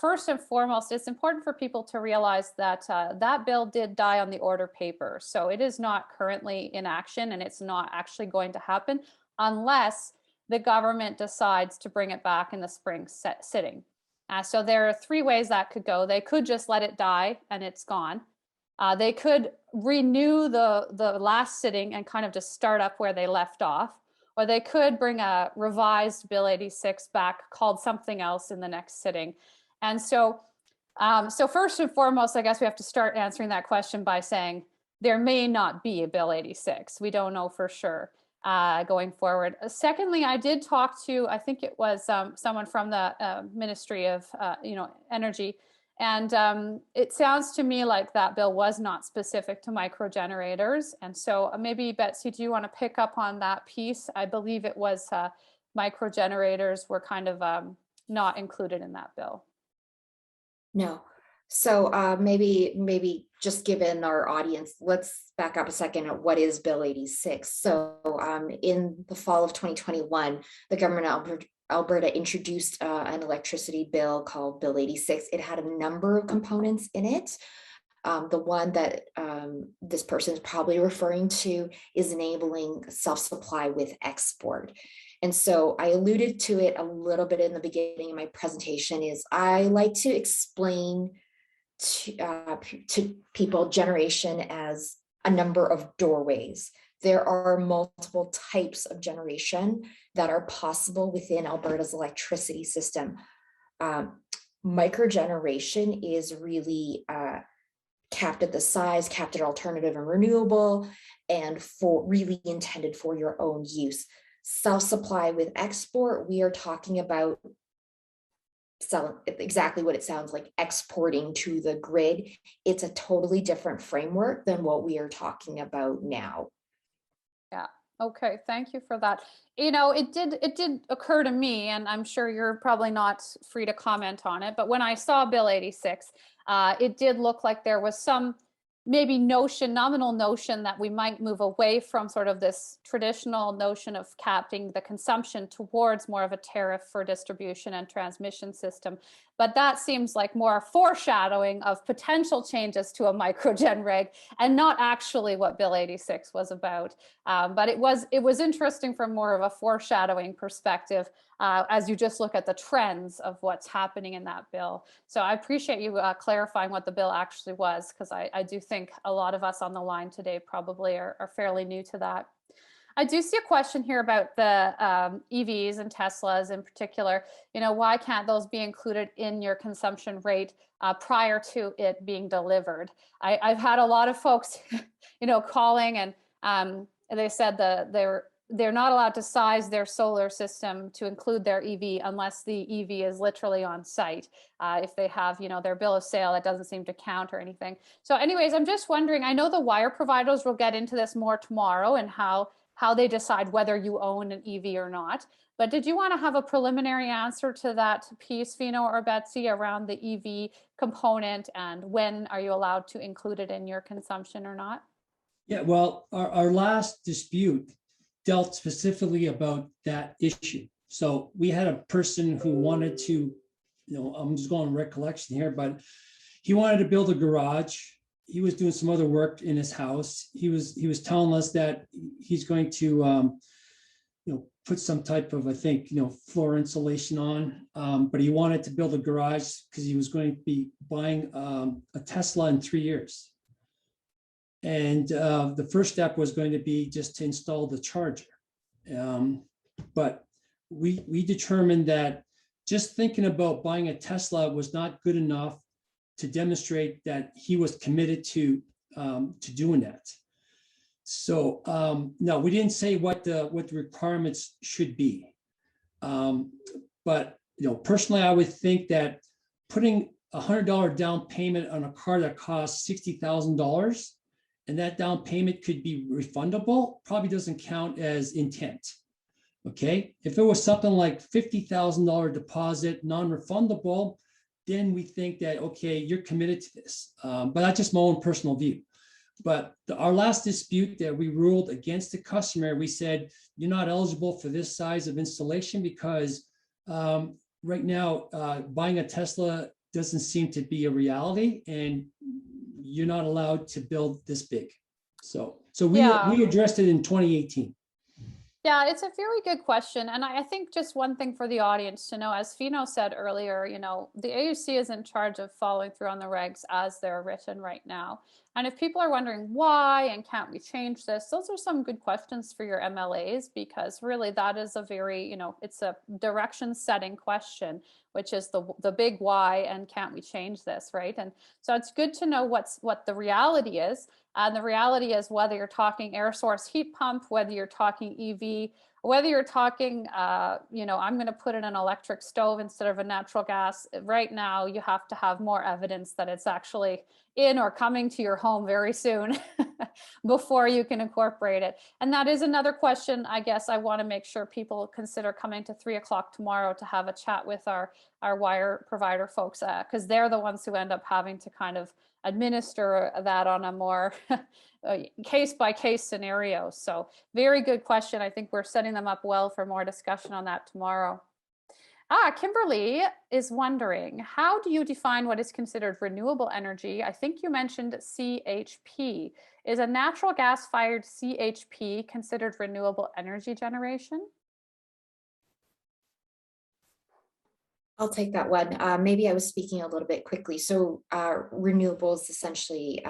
A: First and foremost, it's important for people to realize that that bill did die on the order paper. So it is not currently in action, and it's not actually going to happen unless the government decides to bring it back in the spring sitting. So there are 3 ways that could go. They could just let it die and it's gone. They could renew the last sitting and kind of just start up where they left off. Or they could bring a revised Bill 86 back called something else in the next sitting. And so first and foremost, I guess we have to start answering that question by saying there may not be a Bill 86. We don't know for sure. Going forward. Secondly, I did talk to, I think it was someone from the Ministry of Energy, and it sounds to me like that bill was not specific to microgenerators. And so maybe Betsy, do you want to pick up on that piece? I believe it was microgenerators were kind of not included in that bill.
C: No. So maybe just given our audience, let's back up a second at what is Bill 86. So in the fall of 2021, the government of Alberta introduced an electricity bill called Bill 86. It had a number of components in it. The one that this person is probably referring to is enabling self-supply with export. And so I alluded to it a little bit in the beginning of my presentation. Is I like to explain to people generation as a number of doorways. There are multiple types of generation that are possible within Alberta's electricity system. Microgeneration is really capped at the size, capped at alternative and renewable, and for really intended for your own use. Self-supply with export, we are talking about exactly what it sounds like, exporting to the grid. It's a totally different framework than what we are talking about now.
A: Yeah. Okay. Thank you for that. It did occur to me, and I'm sure you're probably not free to comment on it, but when I saw Bill 86, it did look like there was some maybe nominal notion that we might move away from sort of this traditional notion of capping the consumption towards more of a tariff for distribution and transmission system. but that seems like more foreshadowing of potential changes to a microgen reg and not actually what Bill 86 was about. But it was interesting from more of a foreshadowing perspective as you just look at the trends of what's happening in that bill. So I appreciate you clarifying what the bill actually was, because I do think a lot of us on the line today probably are fairly new to that. I do see a question here about the EVs and Teslas in particular. Why can't those be included in your consumption rate prior to it being delivered? I've had a lot of folks, calling, and they said they're not allowed to size their solar system to include their EV unless the EV is literally on site. If they have, their bill of sale, that doesn't seem to count or anything. So anyways, I'm just wondering, I know the wire providers will get into this more tomorrow and how they decide whether you own an EV or not. But did you want to have a preliminary answer to that piece, Fino or Betsy, around the EV component and when are you allowed to include it in your consumption or not?
D: Yeah, well, our last dispute dealt specifically about that issue. So we had a person who wanted to, I'm just going on recollection here, but he wanted to build a garage. He was doing some other work in his house. He was telling us that he's going to, put some type of, I think, floor insulation on, but he wanted to build a garage because he was going to be buying a Tesla in 3 years. And the first step was going to be just to install the charger. But we determined that just thinking about buying a Tesla was not good enough to demonstrate that he was committed to doing that. So no, we didn't say what the requirements should be. But personally, I would think that putting $100 down payment on a car that costs $60,000 and that down payment could be refundable probably doesn't count as intent. Okay, if it was something like $50,000 deposit, non-refundable, then we think that, okay, you're committed to this. But that's just my own personal view. But our last dispute that we ruled against the customer, we said, you're not eligible for this size of installation because right now, buying a Tesla doesn't seem to be a reality and you're not allowed to build this big. So we addressed it in 2018.
A: Yeah, it's a very good question. And I think just one thing for the audience to know, as Fino said earlier, the AUC is in charge of following through on the regs as they're written right now. And if people are wondering why and can't we change this, those are some good questions for your MLAs, because really that is a very, it's a direction setting question, which is the big why and can't we change this, right? And so it's good to know what the reality is. And the reality is whether you're talking air source heat pump, whether you're talking EV, whether you're talking, I'm going to put in an electric stove instead of a natural gas. Right now, you have to have more evidence that it's actually in or coming to your home very soon before you can incorporate it. And that is another question, I guess, I want to make sure people consider coming to 3 o'clock tomorrow to have a chat with our wire provider folks, because they're the ones who end up having to kind of administer that on a more case-by-case scenario. So very good question. I think we're setting them up well for more discussion on that tomorrow. Kimberly is wondering, how do you define what is considered renewable energy? I think you mentioned CHP. Is a natural gas-fired CHP considered renewable energy generation?
C: I'll take that one. Maybe I was speaking a little bit quickly. So renewables essentially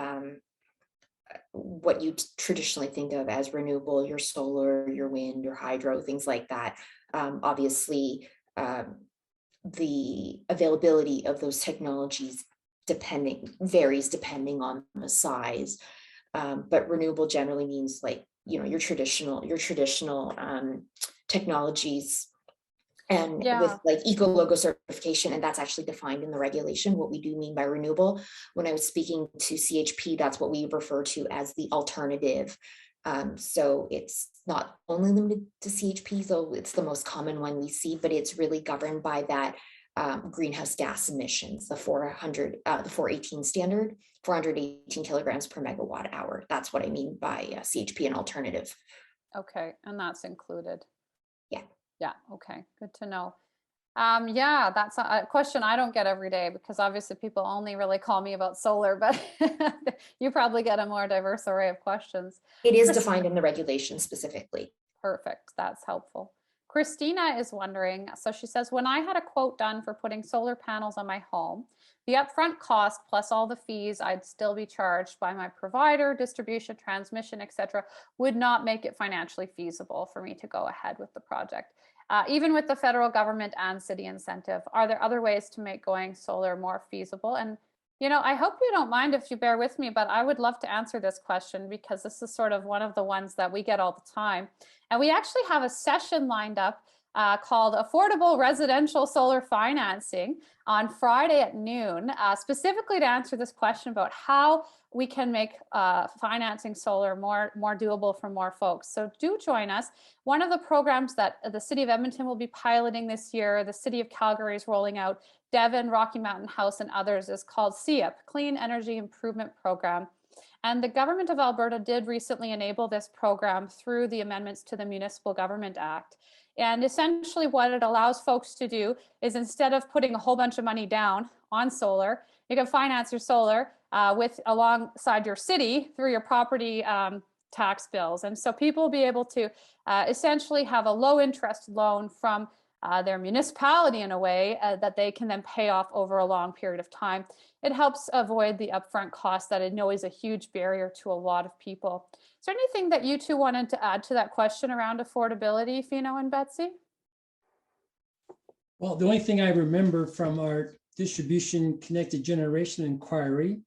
C: what you traditionally think of as renewable, your solar, your wind, your hydro, things like that. Obviously, the availability of those technologies varies depending on the size. But renewable generally means like, your traditional technologies. And with like eco-logo certification, and that's actually defined in the regulation, what we do mean by renewable. When I was speaking to CHP, that's what we refer to as the alternative. So it's not only limited to CHP, though it's the most common one we see, but it's really governed by that greenhouse gas emissions, the 418 standard, 418 kilograms per megawatt hour. That's what I mean by CHP and alternative.
A: Okay, and that's included.
C: Yeah.
A: Yeah, okay, good to know. Yeah, that's a question I don't get every day because obviously people only really call me about solar, but you probably get a more diverse array of questions.
C: It is defined in the regulation specifically.
A: Perfect. That's helpful. Christina is wondering, so she says, when I had a quote done for putting solar panels on my home, the upfront cost plus all the fees I'd still be charged by my provider, distribution, transmission, etc., would not make it financially feasible for me to go ahead with the project. Even with the federal government and city incentive, are there other ways to make going solar more feasible? And I hope you don't mind if you bear with me, but I would love to answer this question because this is sort of one of the ones that we get all the time. And we actually have a session lined up called Affordable Residential Solar Financing on Friday at noon, specifically to answer this question about how we can make financing solar more doable for more folks. So do join us. One of the programs that the City of Edmonton will be piloting this year, the City of Calgary is rolling out, Devon, Rocky Mountain House, and others is called CEIP, Clean Energy Improvement Program. And the government of Alberta did recently enable this program through the amendments to the Municipal Government Act. And essentially what it allows folks to do is instead of putting a whole bunch of money down on solar, you can finance your solar alongside your city through your property tax bills. And so people will be able to essentially have a low interest loan from their municipality in a way that they can then pay off over a long period of time. It helps avoid the upfront cost that I know is a huge barrier to a lot of people. Is there anything that you two wanted to add to that question around affordability, Fino and Betsy?
D: Well, the only thing I remember from our distribution connected generation inquiry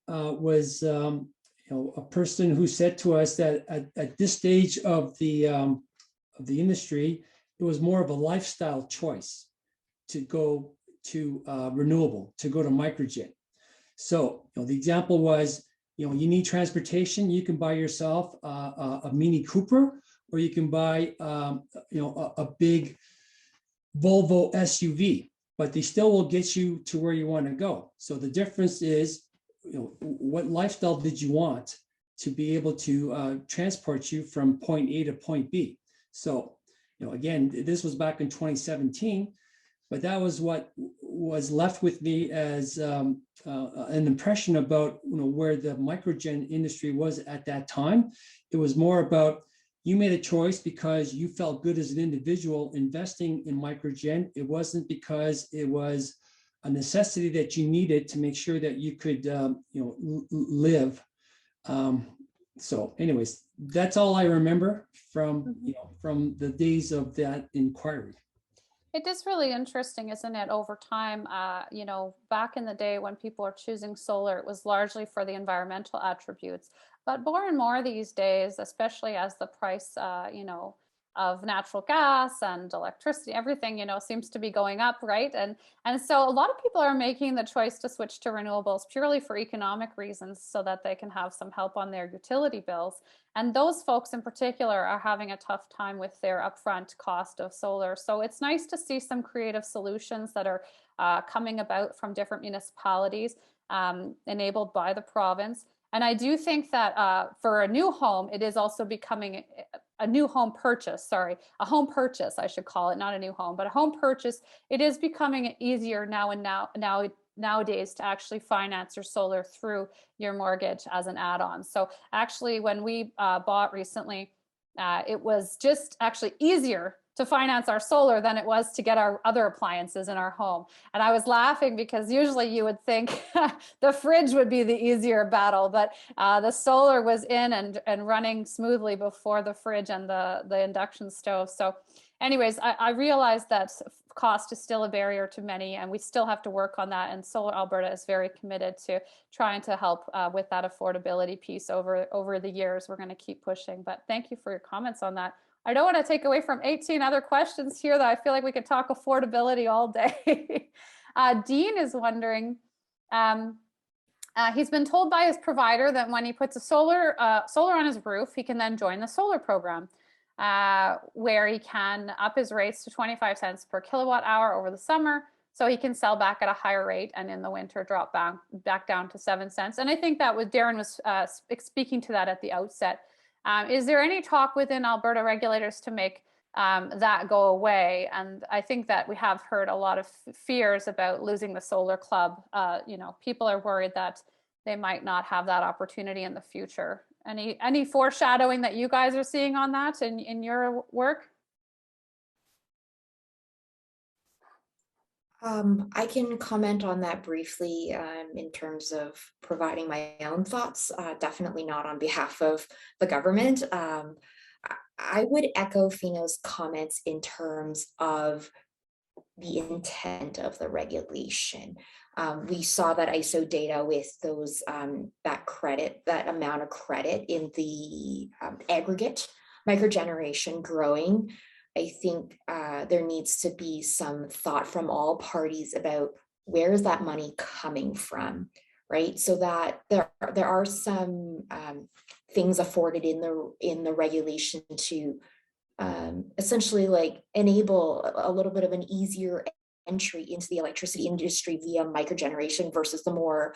D: was a person who said to us that at this stage of the industry, it was more of a lifestyle choice to go to renewable, to go to microgen. So the example was, you need transportation, you can buy yourself a Mini Cooper, or you can buy a big Volvo SUV, but they still will get you to where you want to go. So the difference is, what lifestyle did you want to be able to transport you from point A to point B? So, again, this was back in 2017, but that was what was left with me as an impression about where the microgen industry was at that time. It was more about, you made a choice because you felt good as an individual investing in microgen. It wasn't because it was a necessity that you needed to make sure that you could live. So anyways, that's all I remember from from the days of that inquiry.
A: It is really interesting, isn't it? Over time, back in the day when people are choosing solar, it was largely for the environmental attributes. But more and more these days, especially as the price, of natural gas and electricity, everything, seems to be going up, right? And so a lot of people are making the choice to switch to renewables purely for economic reasons so that they can have some help on their utility bills. And those folks in particular are having a tough time with their upfront cost of solar. So it's nice to see some creative solutions that are coming about from different municipalities, enabled by the province. And I do think that for a new home, it is also becoming a new home purchase, a home purchase, I should call it, not a new home, but a home purchase. It is becoming easier nowadays to actually finance your solar through your mortgage as an add-on. So actually, when we bought recently, it was just actually easier to finance our solar than it was to get our other appliances in our home. And I was laughing because usually you would think the fridge would be the easier battle, but the solar was in and running smoothly before the fridge and the induction stove. So anyways, I realized that cost is still a barrier to many, and we still have to work on that. And Solar Alberta is very committed to trying to help with that affordability piece over the years. We're going to keep pushing, but thank you for your comments on that. I don't want to take away from 18 other questions here that I feel like we could talk affordability all day. Dean is wondering, he's been told by his provider that when he puts a solar on his roof, he can then join the solar program, where he can up his rates to 25 cents per kilowatt hour over the summer, so he can sell back at a higher rate, and in the winter drop back down to 7 cents. And I think that Darren was speaking to that at the outset. Is there any talk within Alberta regulators to make that go away. And I think that we have heard a lot of fears about losing the solar club. You know, people are worried that they might not have that opportunity in the future. Any foreshadowing that you guys are seeing on that in your work?
C: I can comment on that briefly in terms of providing my own thoughts, definitely not on behalf of the government. I would echo Fino's comments in terms of the intent of the regulation. We saw that ISO data with those that amount of credit in the aggregate microgeneration growing. I think there needs to be some thought from all parties about where is that money coming from, right? So that there are some things afforded in the regulation to essentially like enable a little bit of an easier entry into the electricity industry via microgeneration versus the more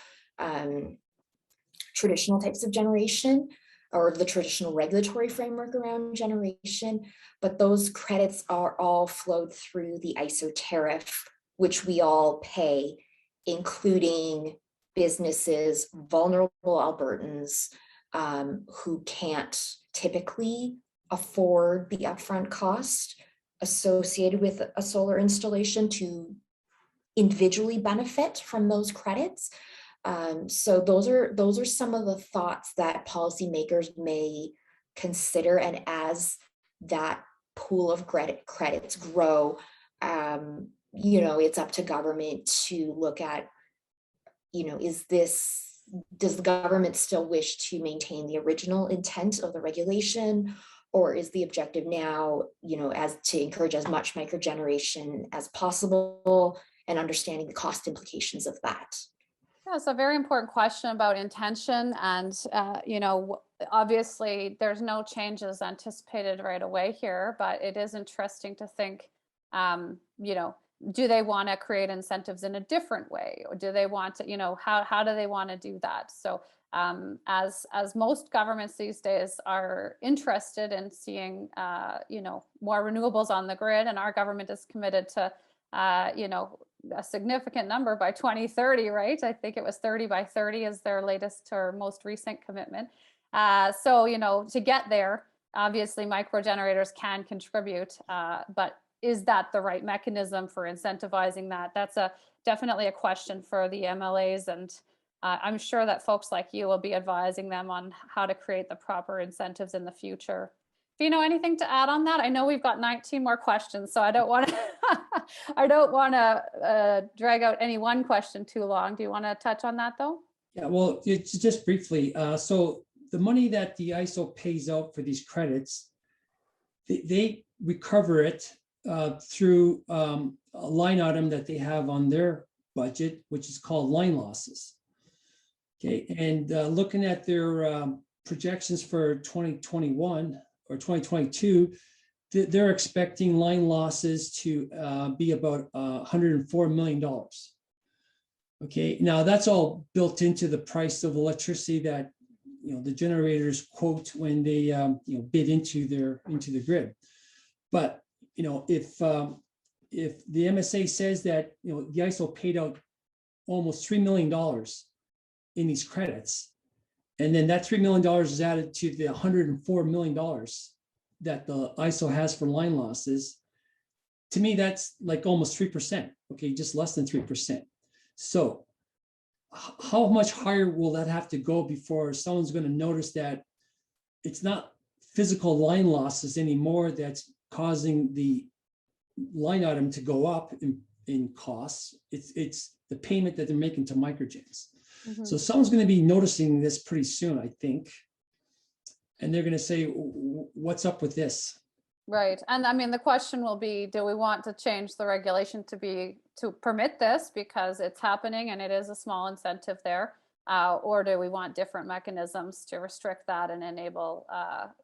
C: traditional types of generation or the traditional regulatory framework around generation. But those credits are all flowed through the ISO tariff, which we all pay, including businesses, vulnerable Albertans who can't typically afford the upfront cost associated with a solar installation to individually benefit from those credits. So those are some of the thoughts that policymakers may consider, and as that pool of credits grow, you know, it's up to government to look at, you know, does the government still wish to maintain the original intent of the regulation, or is the objective now, you know, as to encourage as much microgeneration as possible and understanding the cost implications of that?
A: Yeah, it's a very important question about intention. And, you know, obviously there's no changes anticipated right away here, but it is interesting to think, you know, do they want to create incentives in a different way? Or do they want to, you know, how do they want to do that? So as most governments these days are interested in seeing, you know, more renewables on the grid, and our government is committed to, you know, a significant number by 2030, right? I think it was 30 by 30 is their latest or most recent commitment. So, you know, to get there, obviously microgenerators can contribute, but is that the right mechanism for incentivizing that? That's definitely a question for the MLAs, and I'm sure that folks like you will be advising them on how to create the proper incentives in the future. Fino, anything to add on that? I know we've got 19 more questions, so I don't want to I don't want to drag out any one question too long. Do you want to touch on that though?
D: Yeah, well, it's just briefly. So the money that the ISO pays out for these credits, they recover it through a line item that they have on their budget, which is called line losses. Okay, and looking at their projections for 2021 or 2022, they're expecting line losses to be about $104 million. Okay, now that's all built into the price of electricity that, you know, the generators quote when they you know, bid into the grid. But you know, if the MSA says that, you know, the ISO paid out almost $3 million in these credits, and then that $3 million is added to the $104 million that the ISO has for line losses, to me, that's like almost 3%, okay, just less than 3%. So how much higher will that have to go before someone's going to notice that it's not physical line losses anymore that's causing the line item to go up in costs? It's the payment that they're making to microgens. Mm-hmm. So someone's going to be noticing this pretty soon, I think. And they're going to say, what's up with this?
A: Right. And I mean, the question will be, do we want to change the regulation to permit this because it's happening and it is a small incentive there? Or do we want different mechanisms to restrict that and enable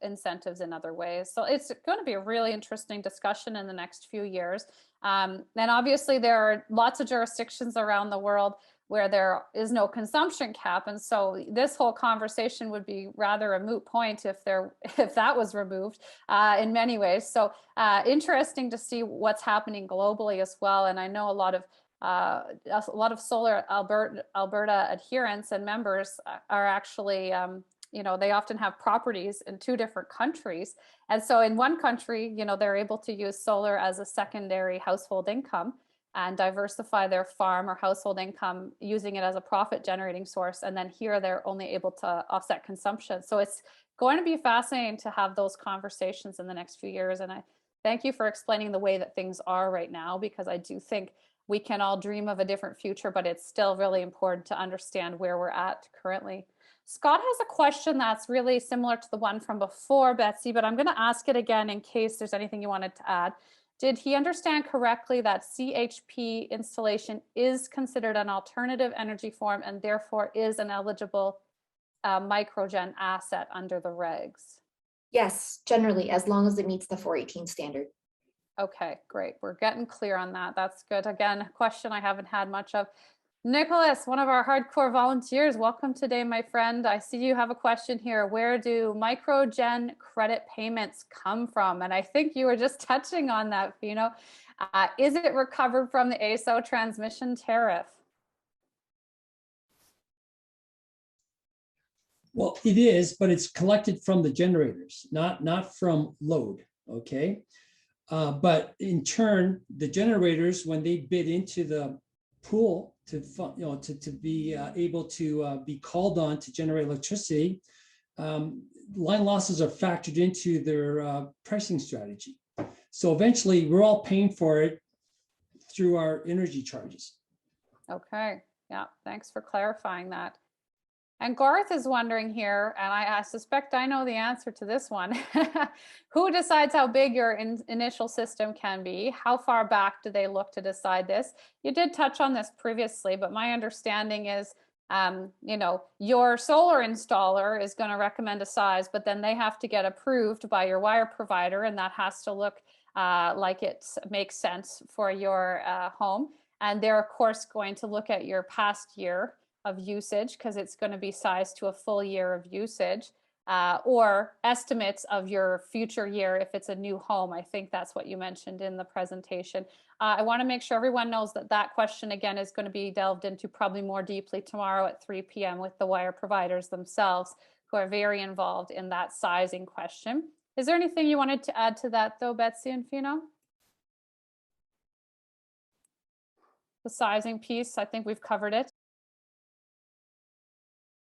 A: incentives in other ways? So it's going to be a really interesting discussion in the next few years. And obviously there are lots of jurisdictions around the world where there is no consumption cap. And so this whole conversation would be rather a moot point if that was removed in many ways. So interesting to see what's happening globally as well. And I know a lot of Solar Alberta adherents and members are actually, they often have properties in 2 different countries. And so in one country, they're able to use solar as a secondary household income and diversify their farm or household income using it as a profit generating source. And then here they're only able to offset consumption. So it's going to be fascinating to have those conversations in the next few years. And I thank you for explaining the way that things are right now, because I do think we can all dream of a different future, but it's still really important to understand where we're at currently. Scott has a question that's really similar to the one from before, Betsy, but I'm going to ask it again in case there's anything you wanted to add. Did he understand correctly that CHP installation is considered an alternative energy form and therefore is an eligible microgen asset under the regs?
C: Yes, generally, as long as it meets the 418 standard.
A: Okay, great. We're getting clear on that. That's good. Again, a question I haven't had much of. Nicholas, one of our hardcore volunteers, welcome today, my friend. I see you have a question here. Where do Microgen credit payments come from? And I think you were just touching on that, Fino. Is it recovered from the ASO transmission tariff?
D: Well, it is, but it's collected from the generators, not from load, okay? But in turn, the generators, when they bid into the pool to be able to be called on to generate electricity, line losses are factored into their pricing strategy. So eventually, we're all paying for it through our energy charges.
A: Okay, yeah, thanks for clarifying that. And Garth is wondering here, and I suspect I know the answer to this one. Who decides how big your initial system can be? How far back do they look to decide this? You did touch on this previously, but my understanding is, your solar installer is going to recommend a size, but then they have to get approved by your wire provider, and that has to look like it makes sense for your home. And they're, of course, going to look at your past year of usage, because it's going to be sized to a full year of usage, or estimates of your future year if it's a new home. I think that's what you mentioned in the presentation. I want to make sure everyone knows that that question again is going to be delved into probably more deeply tomorrow at 3 p.m. with the wire providers themselves, who are very involved in that sizing question. Is there anything you wanted to add to that though, Betsy and Fino? The sizing piece, I think we've covered it.